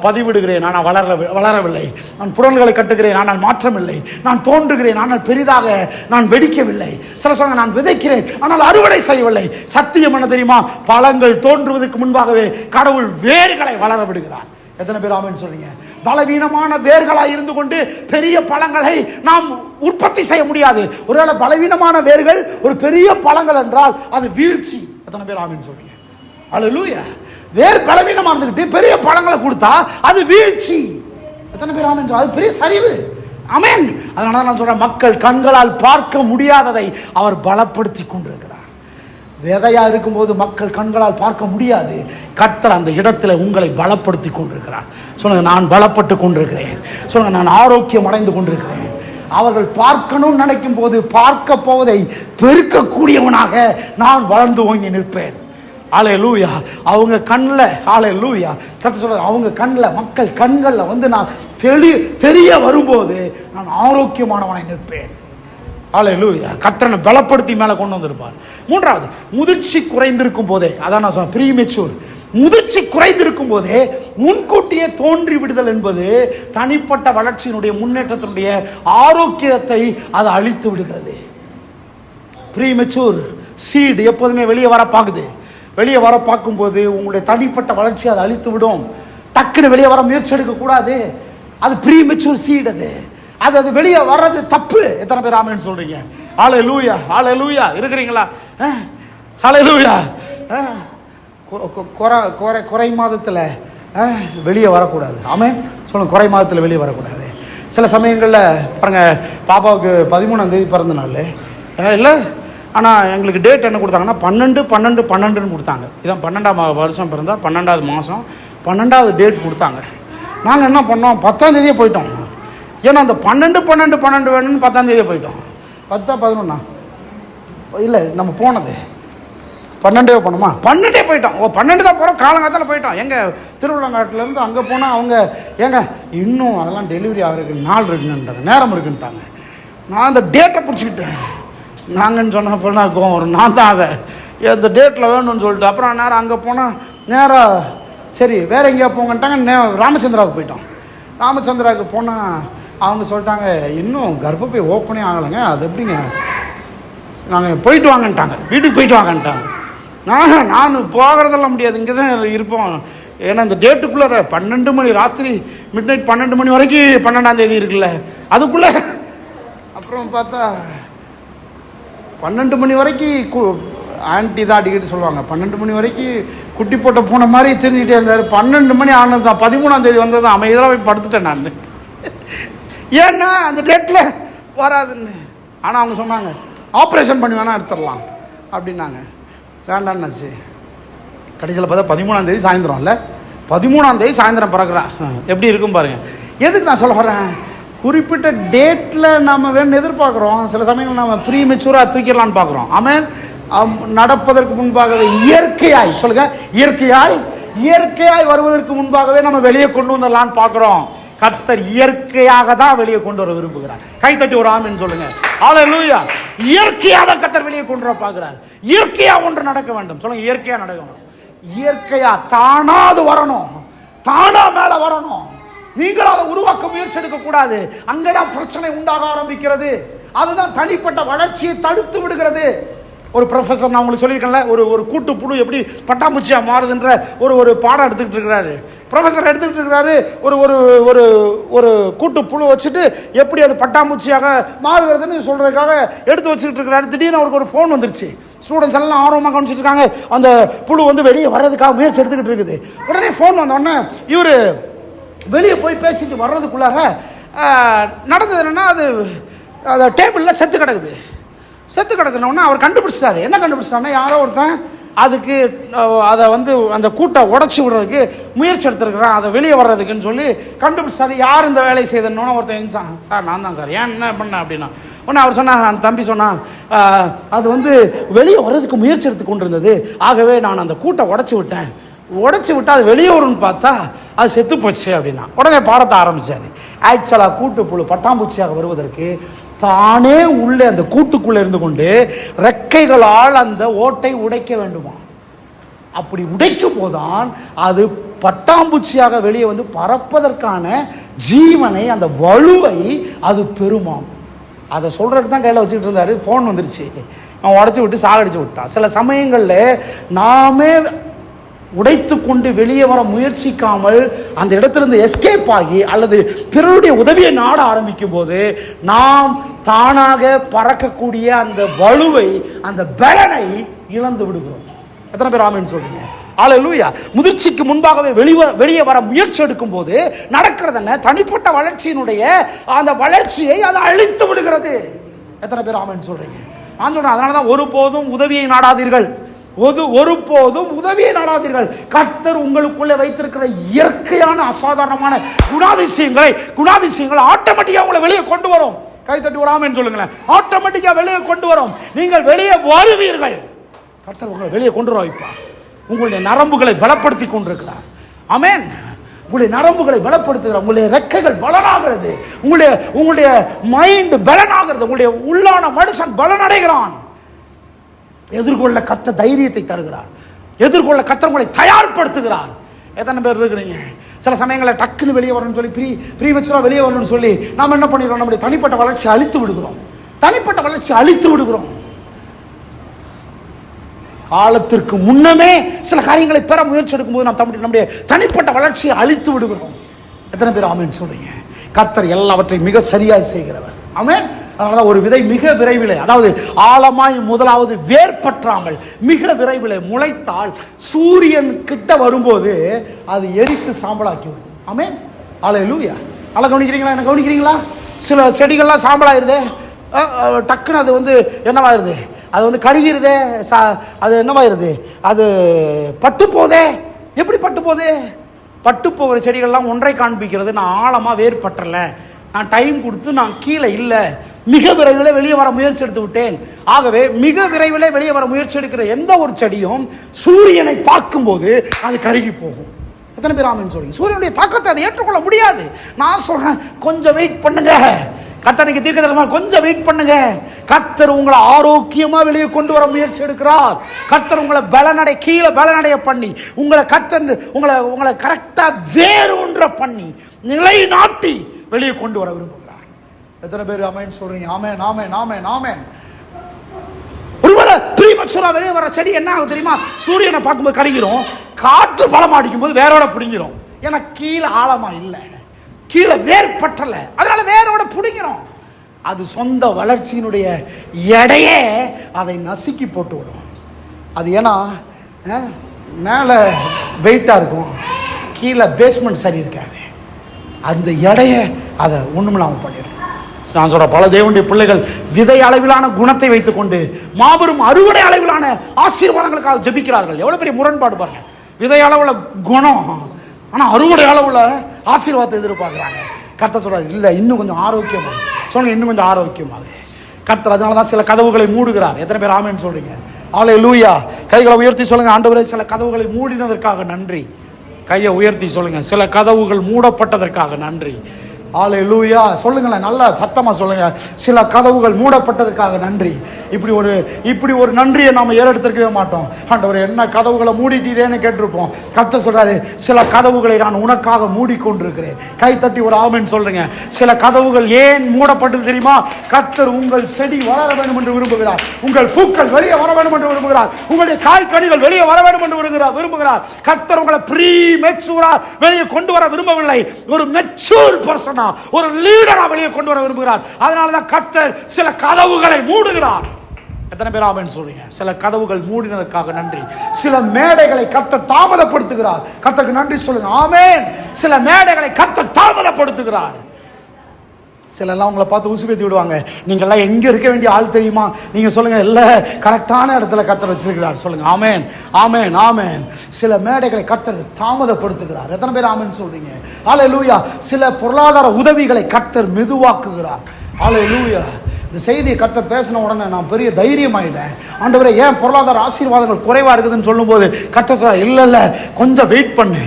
பதிவிடுகிறேன், ஆனால் வளரவில்லை. நான் புடல்களை கட்டுகிறேன், ஆனால் மாற்றமில்லை. நான் தோன்றுகிறேன், ஆனால் பெரிதாக நான் வெடிக்கவில்லை. சில சொல்கிறாங்க, நான் விதைக்கிறேன், ஆனால் அறுவடை செய்யவில்லை. சத்தியம் என்ன தெரியுமா? பழங்கள் தோன்றுவதற்கு முன்பாகவே கடவுள் வேர்களை வளர விடுகிறார். எத்தனை பேர் ஆமென் சொல்றீங்க? பலவீனமான வேர்களாக இருந்து கொண்டு பெரிய பழங்களை நாம் உற்பத்தி செய்ய முடியாது. ஒருவேளை பலவீனமான வேர்கள் ஒரு பெரிய பழங்கள் என்றால் அது வீழ்ச்சி. எத்தனை பேர் ஆமென் சொல்றீங்க? அல்லேலூயா. வேர் பலவீனமா இருந்துகிட்டு பெரிய பழங்களை கொடுத்தா அது வீழ்ச்சி. எத்தனை பேர் ஆமென் சொல்றீங்க? அது பெரிய சரிவு. ஆமென். அதனால நான் சொல்றேன், மக்கள் கண்களால் பார்க்க முடியாததை அவர் பலப்படுத்தி கொண்டிருக்கிறார். விதையா இருக்கும்போது மக்கள் கண்களால் பார்க்க முடியாது. கர்த்தர் அந்த இடத்துல உங்களை பலப்படுத்தி கொண்டிருக்கிறார். சொல்லுங்க, நான் பலப்பட்டு கொண்டிருக்கிறேன். சொல்லுங்க, நான் ஆரோக்கியம் அடைந்து கொண்டிருக்கிறேன். அவர்கள் பார்க்கணும்னு நினைக்கும் போது பார்க்க போவதை பெருக்கக்கூடியவனாக நான் வளர்ந்து ஓங்கி நிற்பேன். ஹல்லேலூயா. அவங்க கண்ணில், ஹல்லேலூயா, கர்த்தர் சொல்றார், அவங்க கண்ணில், மக்கள் கண்களில் வந்து நான் தெரிய வரும்போது நான் ஆரோக்கியமானவனாய் நிற்பேன். ஹல்லேலூயா. கர்த்தரை பலப்படுத்தி மேலே கொண்டு வந்திருப்பார். மூன்றாவது, முதிர்ச்சி குறைந்திருக்கும் போதே, அதான் நான் சொன்னேன், ப்ரீமெச்சூர். முதிர்ச்சி குறைந்திருக்கும் போதே முன்கூட்டியே தோன்றி விடுதல் என்பது தனிப்பட்ட வளர்ச்சியினுடைய முன்னேற்றத்தினுடைய ஆரோக்கியத்தை அது அழித்து விடுகிறது. ப்ரீமெச்சூர் சீடு எப்போதுமே வெளியே வர பார்க்குது. வெளியே வர பார்க்கும்போது உங்களுடைய தனிப்பட்ட வளர்ச்சி அதை அழித்து விடும். டக்குன்னு வெளியே வர முயற்சி எடுக்கக்கூடாது. அது ப்ரீமெச்சூர் சீடு. அது வெளியே வர்றது தப்பு. எத்தனை பேர் ஆமென் சொல்றீங்க? ஹல்லேலூயா. ஹல்லேலூயா. இருக்கிறீங்களா? ஹல்லேலூயா. குறை மாதத்தில் வெளியே வரக்கூடாது. ஆமென் சொல்லுங்க. குறை மாதத்தில் வெளியே வரக்கூடாது. சில சமயங்களில் பாருங்கள், பாப்பாவுக்கு 13ஆம் தேதி பிறந்த நாள் இல்லை, ஆனால் எங்களுக்கு டேட் என்ன கொடுத்தாங்கன்னா 12/12/12ன்னு கொடுத்தாங்க. இதான் 12ஆம் வருஷம் பிறந்தா 12ஆவது மாதம் 12ஆவது டேட் கொடுத்தாங்க. நாங்கள் என்ன பண்ணோம், 10ஆம் தேதியே போயிட்டோம். ஏன்னா அந்த 12/12/12 வேணும்னு 10ஆம் தேதியே போயிட்டோம். 10-11 இல்லை, நம்ம போனது 12 போனோமா, 12 போயிட்டோம். 12 தான் போகிறோம். காலங்காலத்தில் போயிட்டோம். எங்கள் திருவிழாங்காட்டிலேருந்து அங்கே போனால் அவங்க ஏங்க இன்னும் அதெல்லாம் டெலிவரி ஆகிறதுக்கு நாள் இருக்குன்னுட்டாங்க, நேரம் இருக்குன்ட்டாங்க. நான் அந்த டேட்டை பிடிச்சிக்கிட்டேன். நாங்கன்னு சொன்ன சொன்னால் கோவம் வரும். நான் தான் அதை இந்த டேட்டில் வேணும்னு சொல்லிட்டு அப்புறம் நேரம் அங்கே போனால் நேராக சரி வேறு எங்கேயா போங்கன்ட்டாங்க. ராமச்சந்திராவுக்கு போயிட்டோம். ராமச்சந்திராவுக்கு போனால் அவங்க சொல்லிட்டாங்க, இன்னும் கர்ப்பப்பை ஓப்பனே ஆகலைங்க, அது எப்படிங்க நாங்கள் போயிட்டு வாங்கன்ட்டாங்க, வீட்டுக்கு போயிட்டு வாங்கன்ட்டாங்க. நான் போகிறதெல்லாம் முடியாது, இங்கே தான் இருப்போம். ஏன்னா இந்த டேட்டுக்குள்ளே 12 மணி ராத்திரி மிட்நைட் 12 மணி வரைக்கும் 12ஆம் தேதி இருக்குல்ல, அதுக்குள்ளே அப்புறம் பார்த்தா 12 மணி வரைக்கும் ஆன்டி தான் அடிக்கடி சொல்லுவாங்க, 12 மணி வரைக்கும் குட்டி போட்ட பூனை மாதிரி தெரிஞ்சுக்கிட்டே இருந்தார். 12 மணி ஆனது தான், 13ஆம் தேதி வந்தது தான், அமைதியாக போய் படுத்துட்டேன் நான். ஏன்னா அந்த டேட்டில் வராதுன்னு. ஆனால் அவங்க சொன்னாங்க ஆப்ரேஷன் பண்ணி வேணால் எடுத்துடலாம் அப்படின்னாங்க. வேண்டான்னாச்சு. கடைசியில் பார்த்தா 13ஆம் தேதி சாயந்தரம் இல்லை, 13ஆம் தேதி சாயந்தரம் பிறகுறா. எப்படி இருக்கும் பாருங்கள். எதுக்கு நான் சொல்ல வரேன், குறிப்பிட்ட டேட்டில் நம்ம வேணும்னு எதிர்பார்க்குறோம். சில சமயங்கள் நம்ம ப்ரீ மெச்சூராக தூக்கிடலான்னு பார்க்குறோம். ஆமென். நடப்பதற்கு முன்பாகவே இயற்கையாய் சொல்லுங்க, இயற்கையாய் வருவதற்கு முன்பாகவே நம்ம வெளியே கொண்டு வந்துடலான்னு பார்க்குறோம். கர்த்தர் இயற்கையாக தான் வெளியே கொண்டு வர விரும்புகிறார். கைத்தட்டி ஒரு ஆமென் சொல்லுங்க. ஹல்லேலூயா. இயற்கையாக தான் கர்த்தர் வெளியே கொண்டு வர பார்க்கிறார். இயற்கையா ஒன்று நடக்க வேண்டும் சொல்லுங்க, இயற்கையா நடக்கணும். இயற்கையா தானா அது வரணும், தானா மேல வரணும். நீங்கள் அதை உருவாக்க முயற்சி எடுக்க கூடாது. அங்கதான் பிரச்சனை உண்டாக ஆரம்பிக்கிறது. அதுதான் தனிப்பட்ட வளர்ச்சியை தடுத்து விடுகிறது. ஒரு ப்ரொஃபஸர், நான் உங்களுக்கு சொல்லியிருக்கேன்ல, ஒரு கூட்டு புழு எப்படி பட்டாம்பூச்சியா மாறுதுன்ற ஒரு பாடம் எடுத்துக்கிட்டு இருக்கிறாரு. ப்ரொஃபஸர் எடுத்துக்கிட்டு இருக்கிறாரு. ஒரு கூட்டு புழு வச்சுட்டு எப்படி அது பட்டாம்பூச்சியாக மாறுகிறதுன்னு சொல்றதுக்காக எடுத்து வச்சுக்கிட்டு இருக்கிறாரு. திடீர்னு அவருக்கு ஒரு ஃபோன் வந்துருச்சு. ஸ்டூடெண்ட்ஸ் எல்லாம் ஆர்வமாக கவனிச்சிட்டு இருக்காங்க. அந்த புழு வந்து வெளியே வர்றதுக்காக முயற்சி எடுத்துக்கிட்டு இருக்குது. உடனே ஃபோன் வந்தோடனே இவர் வெளியே போய் பேசிட்டு வர்றதுக்குள்ளார நடந்தது என்னன்னா, அது டேபிளில் செத்து கிடக்குனோடனே அவர் கண்டுபிடிச்சிட்டாரு. என்ன கண்டுபிடிச்சிட்டாருன்னா, யாரோ ஒருத்தன் அதுக்கு அதை வந்து அந்த கூட்டை உடச்சி விடுறதுக்கு முயற்சி எடுத்துருக்குறான், அதை வெளியே வர்றதுக்குன்னு சொல்லி கண்டுபிடிச்சாரு. யார் இந்த வேலையை செய்தோன்னு ஒருத்தன் எழுந்தான். சார் நான் தான் சார். ஏன் என்ன பண்ண அப்படின்னா, உடனே அவர் சொன்னா, அந்த தம்பி சொன்னான், அது வந்து வெளியே வர்றதுக்கு முயற்சி எடுத்து கொண்டு இருந்தது, ஆகவே நான் அந்த கூட்டை உடச்சி விட்டு அது வெளியே வரும்னு பார்த்தா அது செத்து போச்சு அப்படின்னா. உடனே பாடத்தை ஆரம்பிச்சாரு. ஆக்சுவலாக கூட்டுப்புழு பட்டாம்பூச்சியாக வருவதற்கு தானே உள்ளே அந்த கூட்டுக்குள்ளே இருந்து கொண்டு ரெக்கைகளால் அந்த ஓட்டை உடைக்க வேண்டுமா. அப்படி உடைக்கும் போதுதான் அது பட்டாம்பூச்சியாக வெளியே வந்து பறப்பதற்கான ஜீவனை, அந்த வலுவை அது பெறுமாம். அதை சொல்றதுக்கு தான் கையில் வச்சுக்கிட்டு இருந்தாரு. ஃபோன் வந்துருச்சு, அவன் உடச்சி விட்டு சாகடிச்சு விட்டான். சில சமயங்களில் நாமே உடைத்து கொண்டு வெளியே வர முயற்சிக்காமல் அந்த இடத்திலிருந்து எஸ்கேப் ஆகி அல்லது பிறருடைய உதவியை நாட ஆரம்பிக்கும் போது நாம் தானாக பறக்கக்கூடிய அந்த வலுவை, அந்த பலனை இழந்து விடுகிறோம். எத்தனை பேர் ஆமென் சொல்றீங்க? ஹல்லேலூயா. முதிர்ச்சிக்கு முன்பாகவே வெளியே வர முயற்சி எடுக்கும் போது நடக்கிறது என்ன, தனிப்பட்ட வளர்ச்சியினுடைய அந்த வளர்ச்சியை அதை அழித்து விடுகிறது. எத்தனை பேர் ஆமென் சொல்றீங்க? நான் சொல்றேன், அதனாலதான் ஒருபோதும் உதவியை நாடாதீர்கள், ஒருபோதும் உதவியை நாடாதீர்கள். கர்த்தர் உங்களுக்குள்ளே வைத்திருக்கிற இயற்கையான அசாதாரணமான குணாதிசயங்களை ஆட்டோமேட்டிக்கா உங்களை வெளியே கொண்டு வரும். கைத்தட்டி ஒரு ஆமென் சொல்லுங்களேன். ஆட்டோமேட்டிக்கா வெளியே கொண்டு வரும். நீங்கள் வெளியே வருவீர்கள். கர்த்தர் உங்களை வெளியே கொண்டு வர வைப்பார். உங்களுடைய நரம்புகளை பலப்படுத்தி கொண்டிருக்கிறார். ஆமென். உங்களுடைய நரம்புகளை பலப்படுத்துகிறார். உங்களுடைய ரெக்கைகள் பலனாகிறது. உங்களுடைய மைண்ட் பலனாகிறது. உங்களுடைய உள்ளான மனுஷன் பலனடைகிறான். எதிர்கொள்ள கர்த்தர் தைரியத்தை தருகிறார். எதிர்கொள்ள கர்த்தர் உங்களை தயார்படுத்துகிறார். எத்தனை பேர் இருக்கிறீங்க? சில சமயங்களில் டக்குன்னு வெளியே வரணும்னு சொல்லி ப்ரீமெச்சூரா வெளியே வரணும்னு சொல்லி நாம் என்ன பண்ணிடுறோம், நம்முடைய தனிப்பட்ட வளர்ச்சியை அழித்து விடுகிறோம். காலத்திற்கு முன்னமே சில காரியங்களை பெற முயற்சி எடுக்கும்போது நாம் நம்முடைய தனிப்பட்ட வளர்ச்சியை அழித்து விடுகிறோம். எத்தனை பேர் ஆமென் சொல்றீங்க? கர்த்தர் எல்லாவற்றையும் மிக சரியாய் செய்கிறவர். ஆமென். அதனால ஒரு விதை மிக விரைவில், அதாவது ஆழமாய் முதலாவது வேர்பற்றாமல் மிக விரைவில் முளைத்தால் சூரியன் கிட்ட வரும்போது அது எரித்து சாம்பலாக்கி விடும். ஆமென். ஹல்லேலூயா. நல்லா கவனிக்கிறீங்களா? என்ன கவனிக்கிறீங்களா? சில செடிகள்லாம் சாம்பலாயிருதே, டக்குன்னு அது வந்து என்னவாயிருது, அது வந்து கருகிருதே, அது என்னவாயிருது, அது பட்டு போதே. எப்படி பட்டு போகுது? பட்டு போகிற செடிகள்லாம் ஒன்றை காண்பிக்கிறது, நான் ஆழமாக வேர்பற்றல, நான் டைம் கொடுத்து நான் கீழே இல்லை, மிக விரைவில் வெளியே வர முயற்சி எடுத்து விட்டேன். ஆகவே மிக விரைவில் வெளியே வர முயற்சி எடுக்கிற எந்த ஒரு செடியும் சூரியனை பார்க்கும்போது அது கருகி போகும். எத்தனை பேர் ஆமென் சொல்றீங்க? சூரியனுடைய தாக்கத்தை அதை ஏற்றுக்கொள்ள முடியாது. நான் சொல்றேன், கொஞ்சம் வெயிட் பண்ணுங்க. கர்த்தருக்கு தீர்க்கதரிசனமா கொஞ்சம் வெயிட் பண்ணுங்க. கர்த்தர் உங்களை ஆரோக்கியமா வெளியே கொண்டு வர முயற்சி எடுக்கிறார். கர்த்தர் உங்களை கீழே பலனடைய பண்ணி உங்களை கரெக்டா வேரூன்ற பண்ணி நிலைநாட்டி வெளியே கொண்டு வர விரும்புகிறார். எத்தனை பேர் ஆமென் சொல்றீங்க? ஆமென், ஆமென், ஆமென், ஆமென். ப்ரீமெச்சூரா வெளியே வர செடி என்ன ஆகும் தெரியுமா? சூரியனை பார்க்கும்போது கருகிரும், காற்று பலமா அடிக்கும் போது வேரோட பிடிங்கிரும். ஏன்னா கீழே ஆழமா இல்லை, கீழே வேர் பற்றல, அதனால வேரோட பிடிக்கிறோம். அது சொந்த வளர்ச்சியினுடைய எடையே அதை நசுக்கி போட்டு விடும். அது ஏன்னா மேலே வெயிட்டாக இருக்கும், கீழே பேஸ்மெண்ட் சரி இருக்காது, அந்த எடையை அதை ஒன்றுமில்லாமல் பண்ணிடும். நான் சொல்ற பல தேவனுடைய பிள்ளைகள் விதை அளவிலான குணத்தை வைத்துக்கொண்டு மாபெரும் அறுவடை அளவிலான ஆசீர்வாதங்களுக்காக ஜெபிக்கிறார்கள். எவ்வளவு பெரிய முரண்பாடு பாருங்க. விதை அளவுல குணம், ஆனா அறுவடை அளவுல ஆசீர்வாதத்தை எதிர்பார்க்கிறாங்க. கர்த்தர் சொல்றாரு, இல்ல இன்னும் கொஞ்சம் ஆரோக்கியமாக சொல்லுங்க, இன்னும் கொஞ்சம் ஆரோக்கியமாக. கர்த்தர் அதனாலதான் சில கதவுகளை மூடுகிறார். எத்தனை பேர் ஆமென் சொல்றீங்க? அல்லேலூயா. கைகளை உயர்த்தி சொல்லுங்க, ஆண்டவரே சில கதவுகளை மூடினதற்காக நன்றி. கையை உயர்த்தி சொல்லுங்க, சில கதவுகள் மூடப்பட்டதற்காக நன்றி. அல்லேலூயா. சொல்லுங்களேன், நல்லா சத்தமா சொல்லுங்க, சில கதவுகள் மூடப்பட்டதற்காக நன்றி. இப்படி ஒரு நன்றியை நாம ஏறெடுத்திருக்கவே மாட்டோம். ஆண்டவரே என்ன கதவுகளை மூடிட்டீரேன்னு கேட்டிருப்போம். கர்த்தர் சொல்றாரு, சில கதவுகளை நான் உனக்காக மூடிக்கொண்டிருக்கிறேன். கை தட்டி ஒரு ஆமென் சொல்லுங்க. சில கதவுகள் ஏன் மூடப்பட்டது தெரியுமா? கர்த்தர் உங்கள் செடி வளர வேண்டும் என்று விரும்புகிறார், உங்கள் பூக்கள் வெளியே வர வேண்டும் என்று விரும்புகிறார், உங்களுடைய காய்கனிகள் வெளியே வர வேண்டும் என்று விரும்புகிறார். கர்த்தர் உங்களை ப்ரீ மெச்சூரா வெளியே கொண்டு வர விரும்பவில்லை, ஒரு மெச்சூர் பர்சனா, ஒரு லீடரா வெளியே கொண்டு வர விரும்புகிறார். அதனாலதான் கர்த்தர் சில கதவுகளை மூடுகிறார். எத்தனை பேர் ஆமென் சொல்றீங்க? சில கதவுகள் மூடினதற்காக நன்றி. சில மேடைகளை கர்த்தர் தாமதப்படுத்துகிறார். கர்த்தருக்கு நன்றி சொல்லுங்க, ஆமென். சில மேடைகளை கர்த்தர் தாமதப்படுத்துகிறார். சிலெல்லாம் உங்களை பார்த்து உசுப்பேத்தி விடுவாங்க, நீங்கள்லாம் எங்கே இருக்க வேண்டிய ஆள் தெரியுமா? நீங்கள் சொல்லுங்கள், இல்லை கரெக்டான இடத்துல கர்த்தர் வச்சிருக்கிறார். சொல்லுங்கள், ஆமென் ஆமென் ஆமென். சில மேடைகளை கர்த்தர் தாமதப்படுத்துகிறார். எத்தனை பேர் ஆமென் சொல்றீங்க? அல்லேலூயா. சில பொருளாதார உதவிகளை கர்த்தர் மெதுவாக்குகிறார். அல்லேலூயா. இந்த செய்தியை கர்த்தர் பேசின உடனே நான் பெரிய தைரியமாயிட்டேன். ஆண்டவரே ஏன் பொருளாதார ஆசீர்வாதங்கள் குறைவாக இருக்குதுன்னு சொல்லும்போது கர்த்தர் சொல்றார், இல்லை கொஞ்சம் வெயிட் பண்ணு,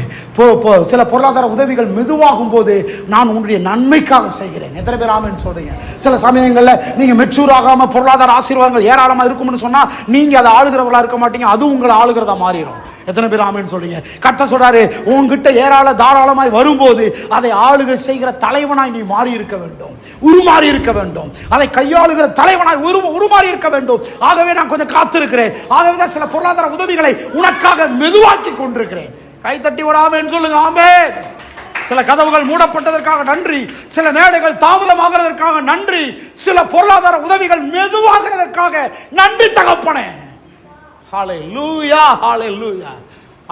சில பொருளாதார உதவிகள் மெதுவாகும் போது நான் உன்னுடைய நன்மைக்காக செய்கிறேன். எத்தனை பேர் ஆமென் சொல்றீங்க? சில சமயங்களில் நீங்கள் மெச்சூர் ஆகாமல் பொருளாதார ஆசீர்வாதங்கள் ஏராளமாக இருக்கும்னு சொன்னால் நீங்கள் அதை ஆளுகிறவர்களாக இருக்க மாட்டீங்க, அது உங்களை ஆளுகிறதா மாறிடும். எத்தனை பேர் ஆமென் சொல்றீங்க? கர்த்தர் சொல்றாரு, உன்கிட்ட தாராளமாய் வரும்போது அதை ஆளுகை செய்கிற தலைவனாய் நீ மாறி இருக்க வேண்டும், உருமாறி இருக்க வேண்டும், அதை கையாளுகிற தலைவனாய் உருமாறி இருக்க வேண்டும். ஆகவே நான் கொஞ்சம் காத்திருக்கிறேன், ஆகவே தான் சில பொருளாதார உதவிகளை உனக்காக மெதுவாக்கி கொண்டிருக்கிறேன். கைத்தட்டி ஒரு ஆமென் சொல்லுங்க, ஆமென். சில கதவுகள் மூடப்பட்டதற்காக நன்றி, சில மேடைகள் தாமதமாகிறதற்காக நன்றி, சில பொருளாதார உதவிகள் மெதுவாகிறதற்காக நன்றி தகப்பனே. ஹல்லேலூயா ஹல்லேலூயா.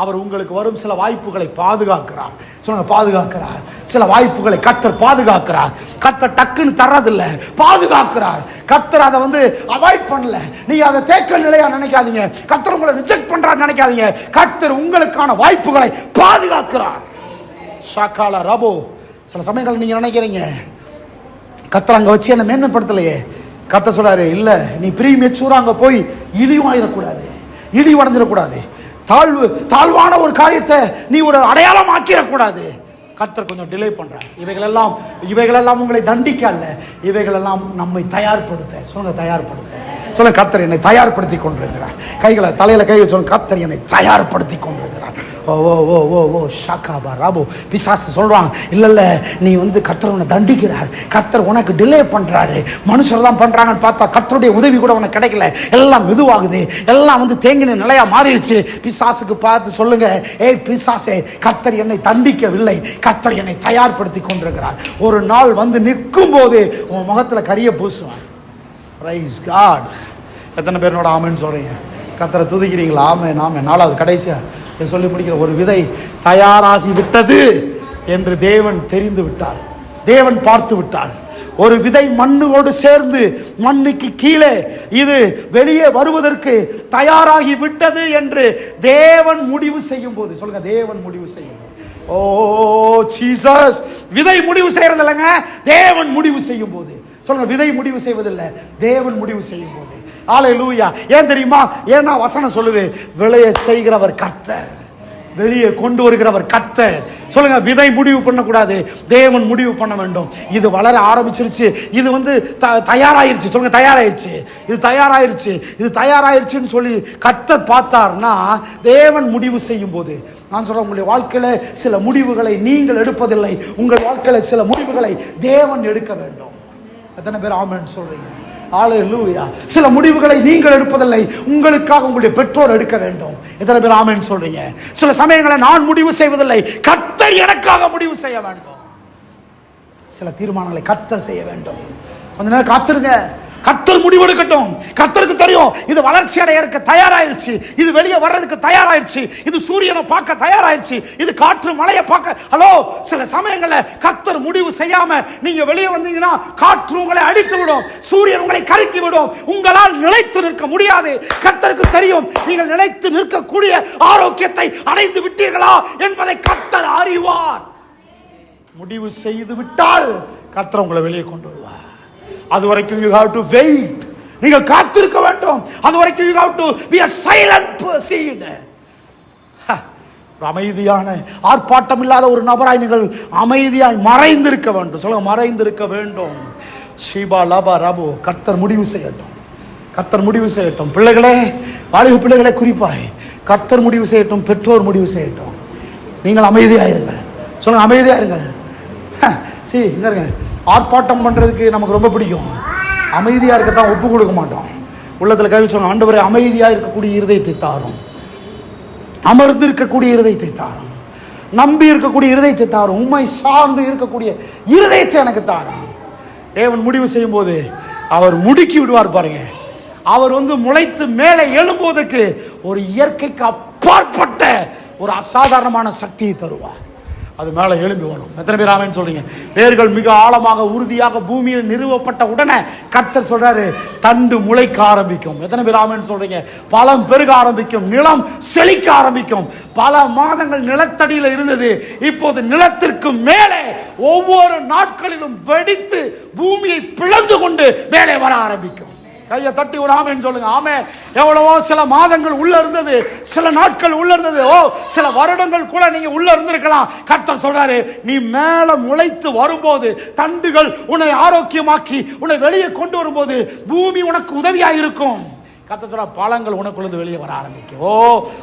அவர் உங்களுக்கு வரும் சில வாய்ப்புகளை பாதுகாக்கிறார். சொல்லுங்க, பாதுகாக்கிறார். சில வாய்ப்புகளை கர்த்தர் பாதுகாக்கிறார். கர்த்தர் டக்குன்னு தர்றதில்லை, பாதுகாக்கிறார். கர்த்தர் அதை அவாய்ட் பண்ணல. நீங்க அதை தேக்க நிலையா நினைக்காதீங்க, கர்த்தர் உங்களை ரிஜெக்ட் பண்றாரு நினைக்காதீங்க. கர்த்தர் உங்களுக்கான வாய்ப்புகளை பாதுகாக்கிறார். ஷாக்கால ரபோ. சில சமயங்கள் நீங்க நினைக்கிறீங்க, கர்த்தர் அங்க வச்சு என்ன மேன்மைப்படுத்தலையே. கர்த்தர் சொல்றாரு, இல்ல நீ ப்ரீமெச்சூரா அங்க போய் இழிவாயிடக்கூடாது, இழிவடைஞ்சிடக்கூடாது, தாழ்வான ஒரு காரியத்தை நீ ஒரு அடையாளம் ஆக்கிடக்கூடாது. கர்த்தர் கொஞ்சம் டிலே பண்றார். இவைகளெல்லாம் உங்களை தண்டிக்க அல்ல, இவைகளெல்லாம் நம்மை தயார்படுத்த. சொல்லுங்க, தயார்படுத்த. சொல்லுங்க, கர்த்தர் என்னை தயார்படுத்தி கொண்டிருக்கிறார். கைகளை தலையில கை சொல்லுங்க, கர்த்தர் என்னை தயார்படுத்தி கொண்டிருக்கிறார். ஓ ஓ ஓ ஓ ஓ ஷாக்காபா ராபோ. பிசாசு சொல்றான், இல்ல நீ கர்த்தர் உன்னை தண்டிக்கிறார், கர்த்தர் உனக்கு டிலே பண்றாரு, மனுஷர் தான் பண்றாங்கன்னு பார்த்தா கர்த்தருடைய உதவி கூட உனக்கு கிடைக்கல, எல்லாம் மெதுவாகுது, எல்லாம் தேங்கின நிலையா மாறிடுச்சு. பிசாசுக்கு பார்த்து சொல்லுங்க, ஏய் பிசாசே, கர்த்தர் என்னை தண்டிக்கவில்லை, கர்த்தர் என்னை தயார்படுத்தி கொண்டிருக்கிறார். ஒரு நாள் நிற்கும் போது உன் முகத்துல கரிய பூசுவான். Price God. எத்தனை பேரோட ஆமென் சொல்றீங்க? கர்த்தரை துதிக்கிறீங்களா? ஆமென் ஆமென். நாலாவது கடைசியா சொல்லி முடிக்கிற, ஒரு விதை தயாராகி விட்டது என்று தேவன் தெரிந்து விட்டார், தேவன் பார்த்து விட்டார். ஒரு விதை மண்ணோடு சேர்ந்து மண்ணுக்கு கீழே இது வெளியே வருவதற்கு தயாராகி விட்டது என்று தேவன் முடிவு செய்யும் போது, சொல்லுங்க, தேவன் முடிவு செய்யும் போது. ஓ ஜீசஸ். விதை முடிவு செய்யறது இல்லைங்க, தேவன் முடிவு செய்யும் போது. சொல்லுங்க, விதை முடிவு செய்வதில்லை, தேவன் முடிவு செய்யும் போது. அல்லேலூயா. ஏன் தெரியுமா? ஏன்னா வசனம் சொல்லுது, விளைய செய்கிறவர் கர்த்தர், வெளியே கொண்டு வருகிறவர் கர்த்தர். சொல்லுங்க, விதை முடிவு பண்ணக்கூடாது, தேவன் முடிவு பண்ண வேண்டும். இது வளர ஆரம்பிச்சிருச்சு, இது தயாராயிருச்சு. சொல்லுங்க, தயாராயிருச்சு, இது தயாராயிருச்சு, இது தயாராயிருச்சுன்னு சொல்லி கர்த்தர் பார்த்தார்னா தேவன் முடிவு செய்யும் போது. நான் சொல்றேன், உங்களுடைய வாழ்க்கையில சில முடிவுகளை நீங்கள் எடுப்பதில்லை, உங்கள் வாழ்க்கையில சில முடிவுகளை தேவன் எடுக்க வேண்டும். எத்தனை பேர் ஆமென் சொல்றீங்க? ஹல்லேலூயா. சில முடிவுகளை நீங்கள் எடுப்பதில்லை, உங்களுக்காக உங்களுடைய பெற்றோர் எடுக்க வேண்டும். எத்தனை பேர் ஆமென் சொல்றீங்க? சில சமயங்களை நான் முடிவு செய்வதில்லை, கர்த்தர் எனக்காக முடிவு செய்ய வேண்டும். சில தீர்மானங்களை கர்த்தர் செய்ய வேண்டும். கொஞ்ச நேரம் காத்திருங்க, கர்த்தர் முடிவெடுக்கட்டும். கர்த்தருக்கு தெரியும் இது வளர்ச்சி அடைய இருக்க தயாராயிருச்சு, இது வெளியே வர்றதுக்கு தயாராயிருச்சு, இது சூரியனை பார்க்க தயாராயிருச்சு, இது காற்று மழையை பார்க்க. ஹலோ, சில சமயங்கள்ல கர்த்தர் முடிவு செய்யாம நீங்க வெளியே வந்தீங்கன்னா காற்று உங்களை அடித்து விடும், சூரியன் உங்களை கருக்கி விடும், உங்களால் நிலைத்து நிற்க முடியாது. கர்த்தருக்கு தெரியும் நீங்கள் நிலைத்து நிற்கக்கூடிய ஆரோக்கியத்தை அடைந்து விட்டீர்களா என்பதை கர்த்தர் அறிவார். முடிவு செய்து விட்டால் கர்த்தர் உங்களை வெளியே கொண்டு வருவார். அது வரைக்கும் you have to wait. நீங்கள் காத்திருக்க வேண்டும். அது வரைக்கும் you have to be a silent person. அமைதியான ஆர்ப்பாட்டம் இல்லாத ஒரு நபராய் நீங்கள் அமைதியாய் மறைந்திருக்க வேண்டும். சொல்லுங்க, மறைந்திருக்க வேண்டும். ஷீபா லபா ரபு. கர்த்தர் முடிவு செய்யட்டும், கர்த்தர் முடிவு செய்யட்டும். பிள்ளைகளே, வாலிப பிள்ளைகளே குறிப்பாய் கர்த்தர் முடிவு செய்யட்டும், பெற்றோர் முடிவு செய்யட்டும். நீங்கள் அமைதியாயிருங்க. சொல்லுங்க, அமைதியாயிருங்க. இங்க இருங்க. ஆர்ப்பாட்டம் பண்றதுக்கு நமக்கு ரொம்ப பிடிக்கும், அமைதியா இருக்கத்தான் ஒப்பு கொடுக்க மாட்டோம். உள்ளத்துல கை வச்சோம், ஆண்டவரே அமைதியா இருக்கக்கூடிய இருதயத்தை தாரும், அமர்ந்து இருக்கக்கூடிய இருதயத்தை தாரும், நம்பி இருக்கக்கூடிய இருதயத்தை தாரும், உண்மை சார்ந்து இருக்கக்கூடிய இருதயத்தை எனக்கு தாரும். தேவன் முடிவு செய்யும் போது அவர் முடுக்கி விடுவார் பாருங்க. அவர் முளைத்து மேலே எழும்போதுக்கு ஒரு இயற்கைக்கு அப்பாற்பட்ட ஒரு அசாதாரணமான சக்தியை தருவார். அது மேலே எழும்பி வரும். எத்தனை பேர் ஆமென் சொல்றீங்க? வேர்கள் மிக ஆழமாக உறுதியாக பூமியில் நிறுவப்பட்ட உடனே கர்த்தர் சொல்றாரு, தண்டு முளைக்க ஆரம்பிக்கும். எத்தனை பேர் ஆமென் சொல்றீங்க? பழம் பெருக ஆரம்பிக்கும், நிலம் செழிக்க ஆரம்பிக்கும். பல மாதங்கள் நிலத்தடியில் இருந்தது, இப்போது நிலத்திற்கு மேலே ஒவ்வொரு நாட்களிலும் வெடித்து பூமியை பிளந்து கொண்டு மேலே வர ஆரம்பிக்கும். கையை தட்டி ஒரு ஆமென் சொல்லுங்க. ஆமென். எவ்வளவோ சில மாதங்கள் உள்ள இருந்தது, சில நாட்கள் உள்ள இருந்தது, சில வருடங்கள் கூட நீங்க உள்ள இருந்திருக்கலாம். கர்த்தர் சொல்றாரு, நீ மேல முளைத்து வரும்போது, தண்டுகள் உன்னை ஆரோக்கியமாக்கி உன்னை வெளியே கொண்டு வரும்போது பூமி உனக்கு உதவியாக இருக்கும். கர்த்தர் சொல்ற, பழங்கள் உனக்குள்ளது வெளியே வர ஆரம்பிக்கும்.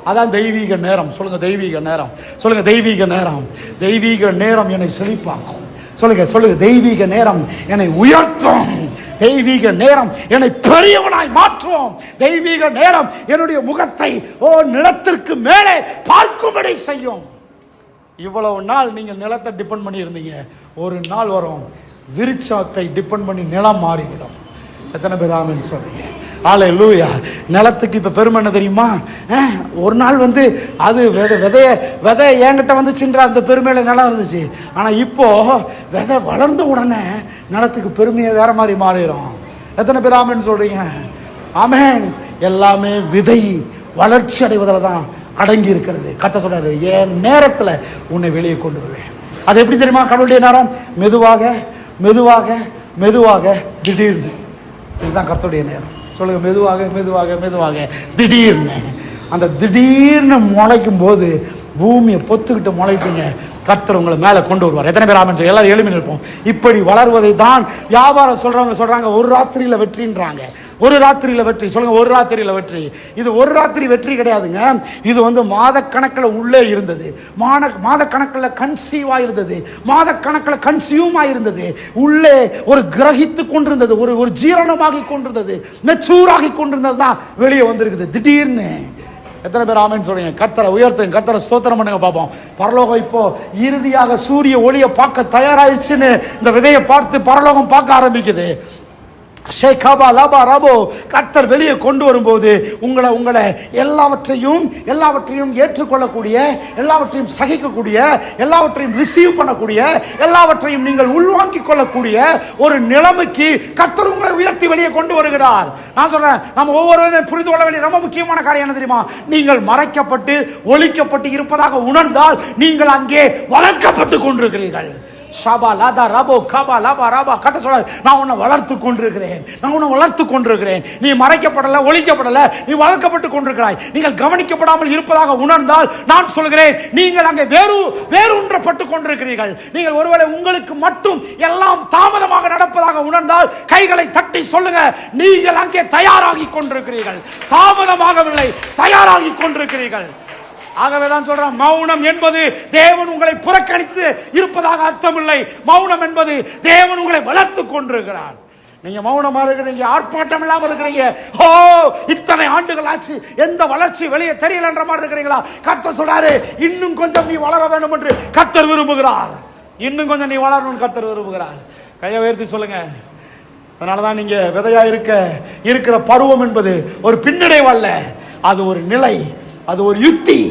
அதான் தெய்வீக நேரம். சொல்லுங்க, தெய்வீக நேரம். சொல்லுங்க, தெய்வீக நேரம். தெய்வீக நேரம் என்னை செழிப்பாக்கும். சொல்லுங்க, சொல்லுங்க, தெய்வீக நேரம் என்னை உயர்த்தும். தெய்வீக நேரம் என்னை பெரியவனாய் மாற்றும். தெய்வீக நேரம் என்னுடைய முகத்தை நிலத்திற்கு மேலே பார்க்கும்படி செய்யும். இவ்வளவு நாள் நீங்க நிலத்தை டிபெண்ட் பண்ணி இருந்தீங்க, ஒரு நாள் வரும் விருட்சத்தை டிபெண்ட் பண்ணி நிலம் மாறிவிடும். எத்தனை பேர் ஆமென் சொல்றீங்க? ஹல்லேலூயா. நிலத்துக்கு இப்ப பெருமை என்ன தெரியுமா? ஒரு நாள் அது விதை என்கிட்ட வந்துச்சுன்ற அந்த பெருமையில நிலம் இருந்துச்சு. ஆனா இப்போ விதை வளர்ந்த உடனே நிலத்துக்கு பெருமையை வேற மாதிரி மாறிடும். எத்தனை பேர் ஆமென் சொல்றீங்க? ஆமென். எல்லாமே விதை வளர்ச்சி அடைவதில் தான் அடங்கி இருக்கிறது. கர்த்தர் சொல்றாரு, என் நேரத்துல உன்னை வெளியே கொண்டு வருவேன். அது எப்படி தெரியுமா? கடவுளுடைய நேரம். மெதுவாக மெதுவாக மெதுவாக திடீர்னு. இதுதான் கர்த்தருடைய நேரம். சொல்லுங்க, மெதுவாக மெதுவாக மெதுவாக திடீர்னு. அந்த திடீர்னு முளைக்கும் போது பூமியை பொத்துக்கிட்டு முளைப்பீங்க, கர்த்தர் உங்களை மேலே கொண்டு வருவார். எத்தனை பேர் ஆமென் சொல்லுங்க? எல்லாரும் எழுப்பி நிற்போம். இப்படி வளர்வதை தான் வியாபாரம் சொல்றாங்க ஒரு ராத்திரியில வெற்றின்றாங்க. ஒரு ராத்திரியில வெற்றி. சொல்லுங்க, ஒரு ராத்திரியில வெற்றி. இது ஒரு ராத்திரி வெற்றி கிடையாதுங்க. இது மாதக்கணக்கில் உள்ளே இருந்தது, மாதக்கணக்கில் கன்சீவ் ஆயிருந்தது, மாதக்கணக்கில் கன்சியூம் ஆயிருந்தது, உள்ளே ஒரு கிரகித்து கொண்டிருந்தது, ஒரு ஜீரணமாகி கொண்டிருந்தது, மெச்சூராகி கொண்டிருந்தது தான் வெளியே வந்திருக்குது திடீர்னு. எத்தனை பேர் ஆமென் சொல்றீங்க? கர்த்தரை உயர்த்துங்க, கர்த்தரை ஸ்தோத்திரம் பண்ணுங்க பார்ப்போம். பரலோகம் இப்போ இறுதியாக சூரிய ஒளியை பார்க்க தயாராயிடுச்சுன்னு இந்த விதையை பார்த்து பரலோகம் பார்க்க ஆரம்பிக்குது. கர்த்தர் வெளியே கொண்டு வரும்போது உங்களை எல்லாவற்றையும் ஏற்றுக்கொள்ளக்கூடிய, எல்லாவற்றையும் சகிக்கக்கூடிய, எல்லாவற்றையும் ரிசீவ் பண்ணக்கூடிய, எல்லாவற்றையும் நீங்கள் உள்வாங்கிக் கொள்ளக்கூடிய ஒரு நிலைமைக்கு கர்த்தர் உங்களை உயர்த்தி வெளியே கொண்டு வருகிறார். நான் சொல்றேன், நம்ம ஒவ்வொருவரும் புரிந்து கொள்ள வேண்டிய ரொம்ப முக்கியமான காரியம் என்ன தெரியுமா? நீங்கள் மறைக்கப்பட்டு ஒழிக்கப்பட்டு இருப்பதாக உணர்ந்தால் நீங்கள் அங்கே வளர்க்கப்பட்டு கொண்டிருக்கிறீர்கள். ஷபா லாதா ரபோ கபா லபா ரபா. கட்ட சொல்றாரு, நான் உன்னை வளர்த்து கொண்டிருக்கிறேன், நான் உன்னை வளர்த்து கொண்டிருக்கிறேன். நீ மறைக்கப்படல, ஒழிக்கப்படல, நீ வளர்க்கப்பட்டு கொண்டிருக்கிறாய். நீங்கள் கவனிக்கப்படாமல் இருப்பதாக உணர்ந்தால் நான் சொல்கிறேன், நீங்கள் அங்கே வேரூன்றப்பட்டு கொண்டிருக்கிறீர்கள். நீங்கள் ஒருவேளை உங்களுக்கு மட்டும் எல்லாம் தாமதமாக நடப்பதாக உணர்ந்தால் கைகளை தட்டி சொல்லுங்க, நீங்கள் அங்கே தயாராகி கொண்டிருக்கிறீர்கள். தாமதமாகவில்லை, தயாராகி கொண்டிருக்கிறீர்கள். ஆகவேதான் சொல்றேன், மௌனம் என்பது தேவன் உங்களை புறக்கணித்து இருப்பதாக அர்த்தமில்லை. மௌனம் என்பது தேவன் உங்களை வளர்த்து கொண்டிருக்கிறார். நீங்க மௌனமா இருக்கிறீங்க, ஆர்ப்பாட்டம் இல்லாமல் இருக்கிறீங்க. ஓ, இத்தனை ஆண்டுகள் ஆச்சு, எந்த வளர்ச்சி வெளியே தெரியலன்ற மாதிரி இருக்கிறீங்களா? கர்த்தர் சொல்றாரு, இன்னும் கொஞ்சம் நீ வளர வேண்டும் என்று கர்த்தர் விரும்புகிறார். இன்னும் கொஞ்சம் நீ வளரணும்னு கர்த்தர் விரும்புகிறார். கையை உயர்த்தி சொல்லுங்க. அதனாலதான் நீங்க விதையா இருக்கிற பருவம் என்பது ஒரு பின்னடைவு அல்ல, அது ஒரு நிலை, அது ஒரு யுக்தி,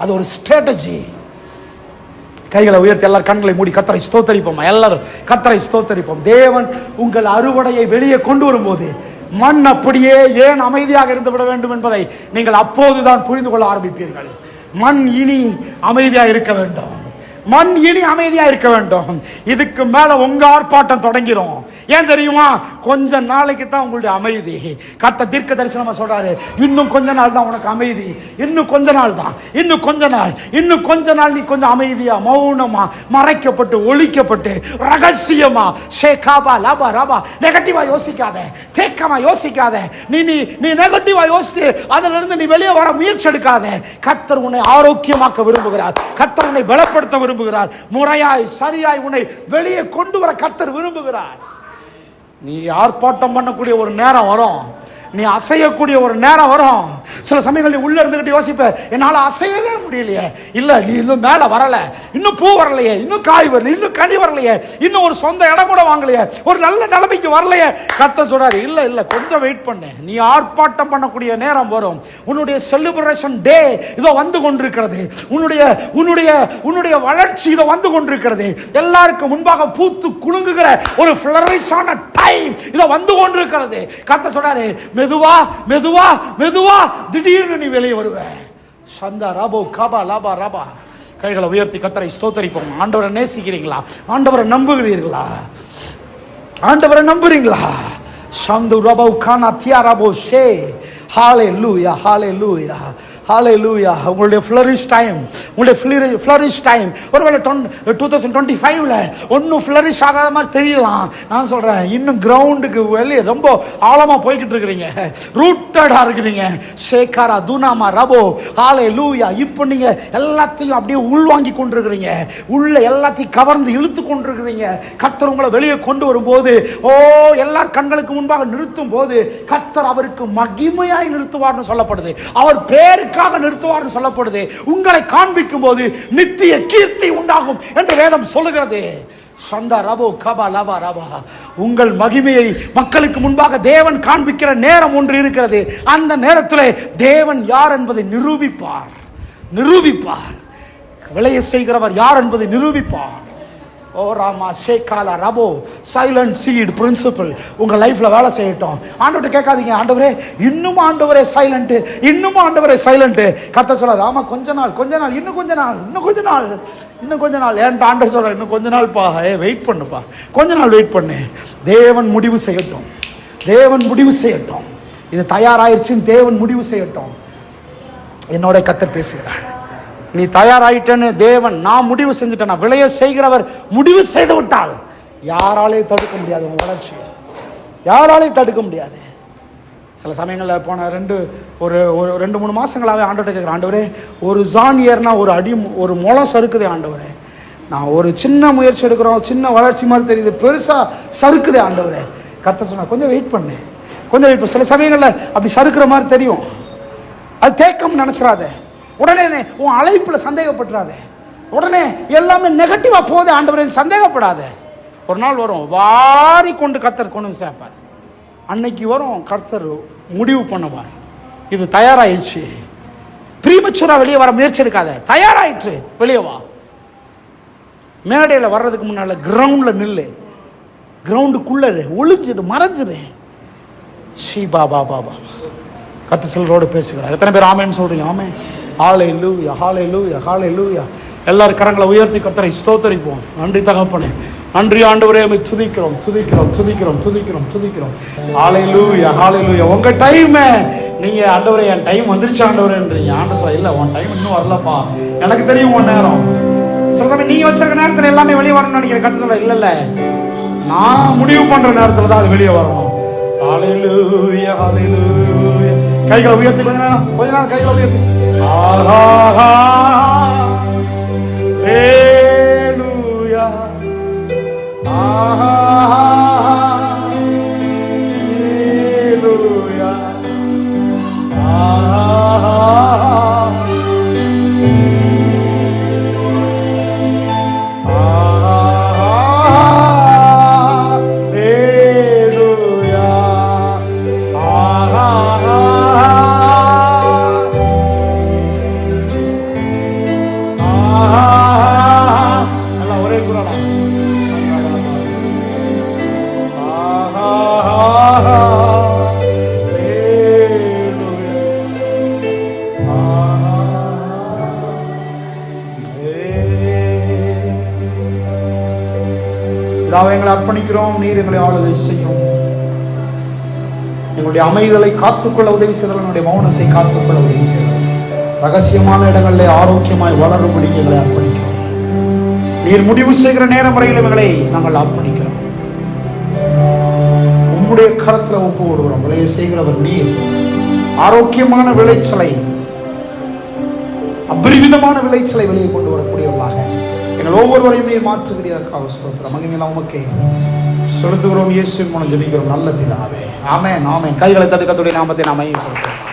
அது ஒரு ஸ்ட்ராட்டஜி. கைகளை உயர்த்தி எல்லாரும் கண்களை மூடி கர்த்தரை ஸ்தோத்தரிப்போம். எல்லாரும் கர்த்தரை ஸ்தோத்தரிப்போம். தேவன் உங்கள் அறுவடையை வெளியே கொண்டு வரும்போது மண் அப்படியே ஏன் அமைதியாக இருந்து விட வேண்டும் என்பதை நீங்கள் அப்போதுதான் புரிந்து கொள்ள ஆரம்பிப்பீர்கள். மண் இனி அமைதியாக இருக்க வேண்டும். மண் இனி அமைதியா இருக்க வேண்டும். இதுக்கு மேல உங்க ஆர்ப்பாட்டம் தொடங்கிரும். ஏன் தெரியுமா? கொஞ்ச நாளைக்கு தான் உங்களுடைய அமைதி. கர்த்தர் தீர்க்க தரிசனமா சொல்றாரு, இன்னும் கொஞ்ச நாள் தான் உனக்கு அமைதி, இன்னும் கொஞ்ச நாள் தான், இன்னும் கொஞ்ச நாள் நீ கொஞ்சம் அமைதியா மௌனமா மறைக்கப்பட்டு ஒழிக்கப்பட்டு ரகசியமா ஷேகாபா லபா ரபா நெகட்டிவா யோசிக்காத, தேக்கமா யோசிக்காத, நீ நெகட்டிவா யோசித்து அதுல இருந்து நீ வெளியே வர முயற்சி எடுக்காத. கர்த்தர் உன்னை ஆரோக்கியமாக்க விரும்புகிறார். கர்த்தர் உன்னை பலப்படுத்த விரும்புகிறார். முறையாய் சரியாய் உன்னை வெளியே கொண்டு வர கர்த்தர் விரும்புகிறார். நீ ஆர்ப்பாட்டம் பண்ணக்கூடிய ஒரு நேரம் வரும், நீ அசையக்கூடிய ஒரு நேரம் வரும். சில சமயங்கள் நீ உள்ள இருந்துகிட்டு யோசிப்ப, என்னால அசையவே முடியலையே. இல்ல, நீ இன்னும் மேல வரல, இன்னும் பூ வரலையே, இன்னும் காய் வரல, இன்னும் கனி வரலையே, இன்னும் ஒரு சொந்த இடம் கூட வாங்கலையே, ஒரு நல்ல நிலைமைக்கு வரலையே. கர்த்தர் சொல்றாரு, இல்ல கொஞ்சம் வெயிட் பண்ணு. நீ ஆர்ப்பாட்டம் பண்ணக்கூடிய நேரம் வரும். உன்னுடைய செலிப்ரேஷன் டே இதோ வந்து கொண்டிருக்கிறது. உன்னுடைய வளர்ச்சி இதோ வந்து கொண்டிருக்கிறது. எல்லாருக்கும் முன்பாக பூத்து குலுங்குகிற ஒரு ஃப்ளரிஷான டைம் இதோ வந்து கொண்டிருக்கிறது. கர்த்தர் சொல்றாரு, மெதுவா மெதுவா மெதுவா திடீர்னு நீ வெளியே வருவ. சந்தா ராபோ காபா லாபா ராபா. கைகளை உயர்த்தி கர்த்தரை ஸ்தோத்தரிப்போம். ஆண்டவரை நேசிக்கிறீங்களா? ஆண்டவரை நம்புகிறீர்களா? ஆண்டவரை நம்புறீங்களா? சந்து ராபோ கானா தியா ராபோ ஷே. ஹalleluya hallelujah hallelujah. உங்களுடைய ஃப்ளரிஷ் டைம், ஒருவேளை 2025ல ஒன்றும் ஃப்ளரிஷ் ஆகாத மாதிரி தெரியலாம். நான் சொல்றேன், இன்னும் கிரவுண்டுக்கு வெளியே ரொம்ப ஆழமா போய்கிட்டு இருக்கிறீங்க, ரூட்டடா இருக்கிறீங்க. ஷேகாரா துனாமா ரபோ ஹalleluya. இப்போ நீங்க எல்லாத்தையும் அப்படியே உள்வாங்கி கொண்டிருக்கிறீங்க, உள்ள எல்லாத்தையும் கவர்ந்து இழுத்து கொண்டிருக்கிறீங்க. கர்த்தர் உங்களை வெளியே கொண்டு வரும்போது, ஓ, எல்லார் கண்களுக்கு முன்பாக நிறுத்தும் போது கர்த்தர் அவருக்கு மகிமையாய் நிறுத்துவார்னு சொல்லப்படுது. அவர் பேருக்கு நிறுத்துவார் சொல்லப்படுது. உங்களை காண்பிக்கும் போது நித்திய கீர்த்தி உண்டாகும் என்று வேதம் சொல்லுகிறது. சந்தா ரபோ கபா லபா ரபா. உங்கள் மகிமையை மக்களுக்கு முன்பாக தேவன் காண்பிக்கிற நேரம் ஒன்று இருக்கிறது. அந்த நேரத்தில் தேவன் யார் என்பதை நிரூபிப்பார். விளைய செய்கிறவர் யார் என்பதை நிரூபிப்பார். ஓ ராமா ஷேகாலா ரபோ. சைலண்ட் சீட் பிரின்சிபல் உங்க லைஃப்ல வேலை செய்யட்டும். ஆண்டவர்கிட்ட கேட்காதீங்க, ஆண்டவரே இன்னும் ஆண்டவரே சைலண்ட், இன்னும் ஆண்டவரே சைலண்ட். கர்த்தர் சொல்றார், ஆமா கொஞ்ச நாள், இன்னும் கொஞ்ச நாள். ஏன் ஆண்டவர் சொல்றார், இன்னும் கொஞ்ச நாள் பா, வெயிட் பண்ணுப்பா, கொஞ்ச நாள் வெயிட் பண்ணு. தேவன் முடிவு செய்யட்டும். இது தயாராயிருச்சுன்னு தேவன் முடிவு செய்யட்டும். என்னோட கர்த்தர் பேசுகிறார். நீ தயாராயிட்டேன்னு தேவன், நான் முடிவு செஞ்சுட்டேன், விளைய செய்கிறவர் முடிவு செய்து விட்டால் யாராலே தடுக்க முடியாது. உன் வளர்ச்சி யாராலே தடுக்க முடியாது. சில சமயங்களில் போன ஒரு 2-3 மாதங்களாகவே ஆண்டவர்கிட்ட கேட்குறேன், ஆண்டவரே ஒரு ஜான் ஏர்னா ஒரு முளம் சறுக்குதே ஆண்டவரே. நான் ஒரு சின்ன முயற்சி எடுக்கிறோம், சின்ன வளர்ச்சி மாதிரி தெரியுது, பெருசாக சறுக்குதே ஆண்டவரே. கர்த்தர் சொன்னா, கொஞ்சம் வெயிட் பண்ணு. சில சமயங்களில் அப்படி சறுக்குற மாதிரி தெரியும், அது தேக்கம் நினச்சிடாத. உடனே உன் அழைப்புல சந்தேகப்பட்டுறாத. உடனே எல்லாமே நெகட்டிவா போதே ஆண்டவரே சந்தேகப்படாத. ஒரு நாள் வரும், வாரி கொண்டு கர்த்தர் கொண்டு சேர்ப்பார். அன்னைக்கு வரும், கர்த்தர் முடிவு பண்ணுவார். இது தயாராயிடுச்சு. ப்ரீமெச்சூரா வெளியே வர முயற்சி எடுக்காத. தயாராயிற்று, வெளியே வா. மேடையில் வர்றதுக்கு முன்னால கிரவுண்ட்ல நில்லு, கிரவுண்டுக்குள்ள ஒளிஞ்சிரு, மறைஞ்சிரு. ஸ்ரீ பாபா பாபா. கர்த்தர் சிலரோடு பேசுகிறார். எத்தனை பேர் ஆமேன்னு சொல்றீங்க? ஆமேன். ஹalleluya hallelujah hallelujah. எல்லாரும் கரங்களை உயர்த்தி கர்த்தரை ஸ்தோத்தரிப்போம். நன்றி தகப்பனே, நன்றி ஆண்டவரே, உம்மை துதிக்கிறோம். ஹalleluya. உங்க டைம் நீங்க ஆண்டவரே, என் டைம் வந்துருச்சு ஆண்டவரேன்றீங்க. ஆண்டவர் சொல்ல, இல்ல உன் டைம் இன்னும் வரலப்பா, எனக்கு தெரியும் உன் நேரம். சில சமயம் நீங்க வச்சிருக்க நேரத்துல எல்லாமே வெளியே வரணும்னு நினைக்கிறேன். கர்த்தர் சொல்ல, இல்ல நான் முடிவு பண்ற நேரத்துல தான் அது வெளியே வரும். ஹalleluya. கைகளை உயர்த்தி கொஞ்ச நேரம் கைகளை உயர்த்தி. Hallelujah. கர்த்தாவே எங்களை அர்ப்பணிக்கிறோம். நீர் எங்களை ஆளுகை செய்யும். எங்களுடைய அமைதலை காத்துக்கொள்ள உதவி செய்தல், என்னுடைய மௌனத்தை காத்துக்கொள்ள உதவி செய்தல், ரகசியமான இடங்களில் ஆரோக்கியமாய் வளரும்படி எங்களை அர்ப்பணிக்கிறோம். நீர் முடிவு செய்கிற நேரம் வரையில் எங்களை நாங்கள் அர்ப்பணிக்கிறோம். உம்முடைய கரத்தில் ஒப்பு விடுகிறோம். விளைய செய்கிறவர் நீர். ஆரோக்கியமான விளைச்சலை, அபரிவிதமான விளைச்சலை வெளியே கொண்டு வரக்கூடியவர்களாக எங்கள் ஒவ்வொருவரையும் நீர் மாற்றுகிறதற்காக ஸ்தோத்திரம். மகிமையெல்லாம் உமக்கே செலுத்துகிறோம். இயேசுவின் மூலம் ஜெபிக்கிறோம் நல்ல பிதாவே. ஆமென், ஆமென். கைகளை தட்டி கர்த்தருடைய நாமத்தை நாம் மையப்படுத்துவோம்.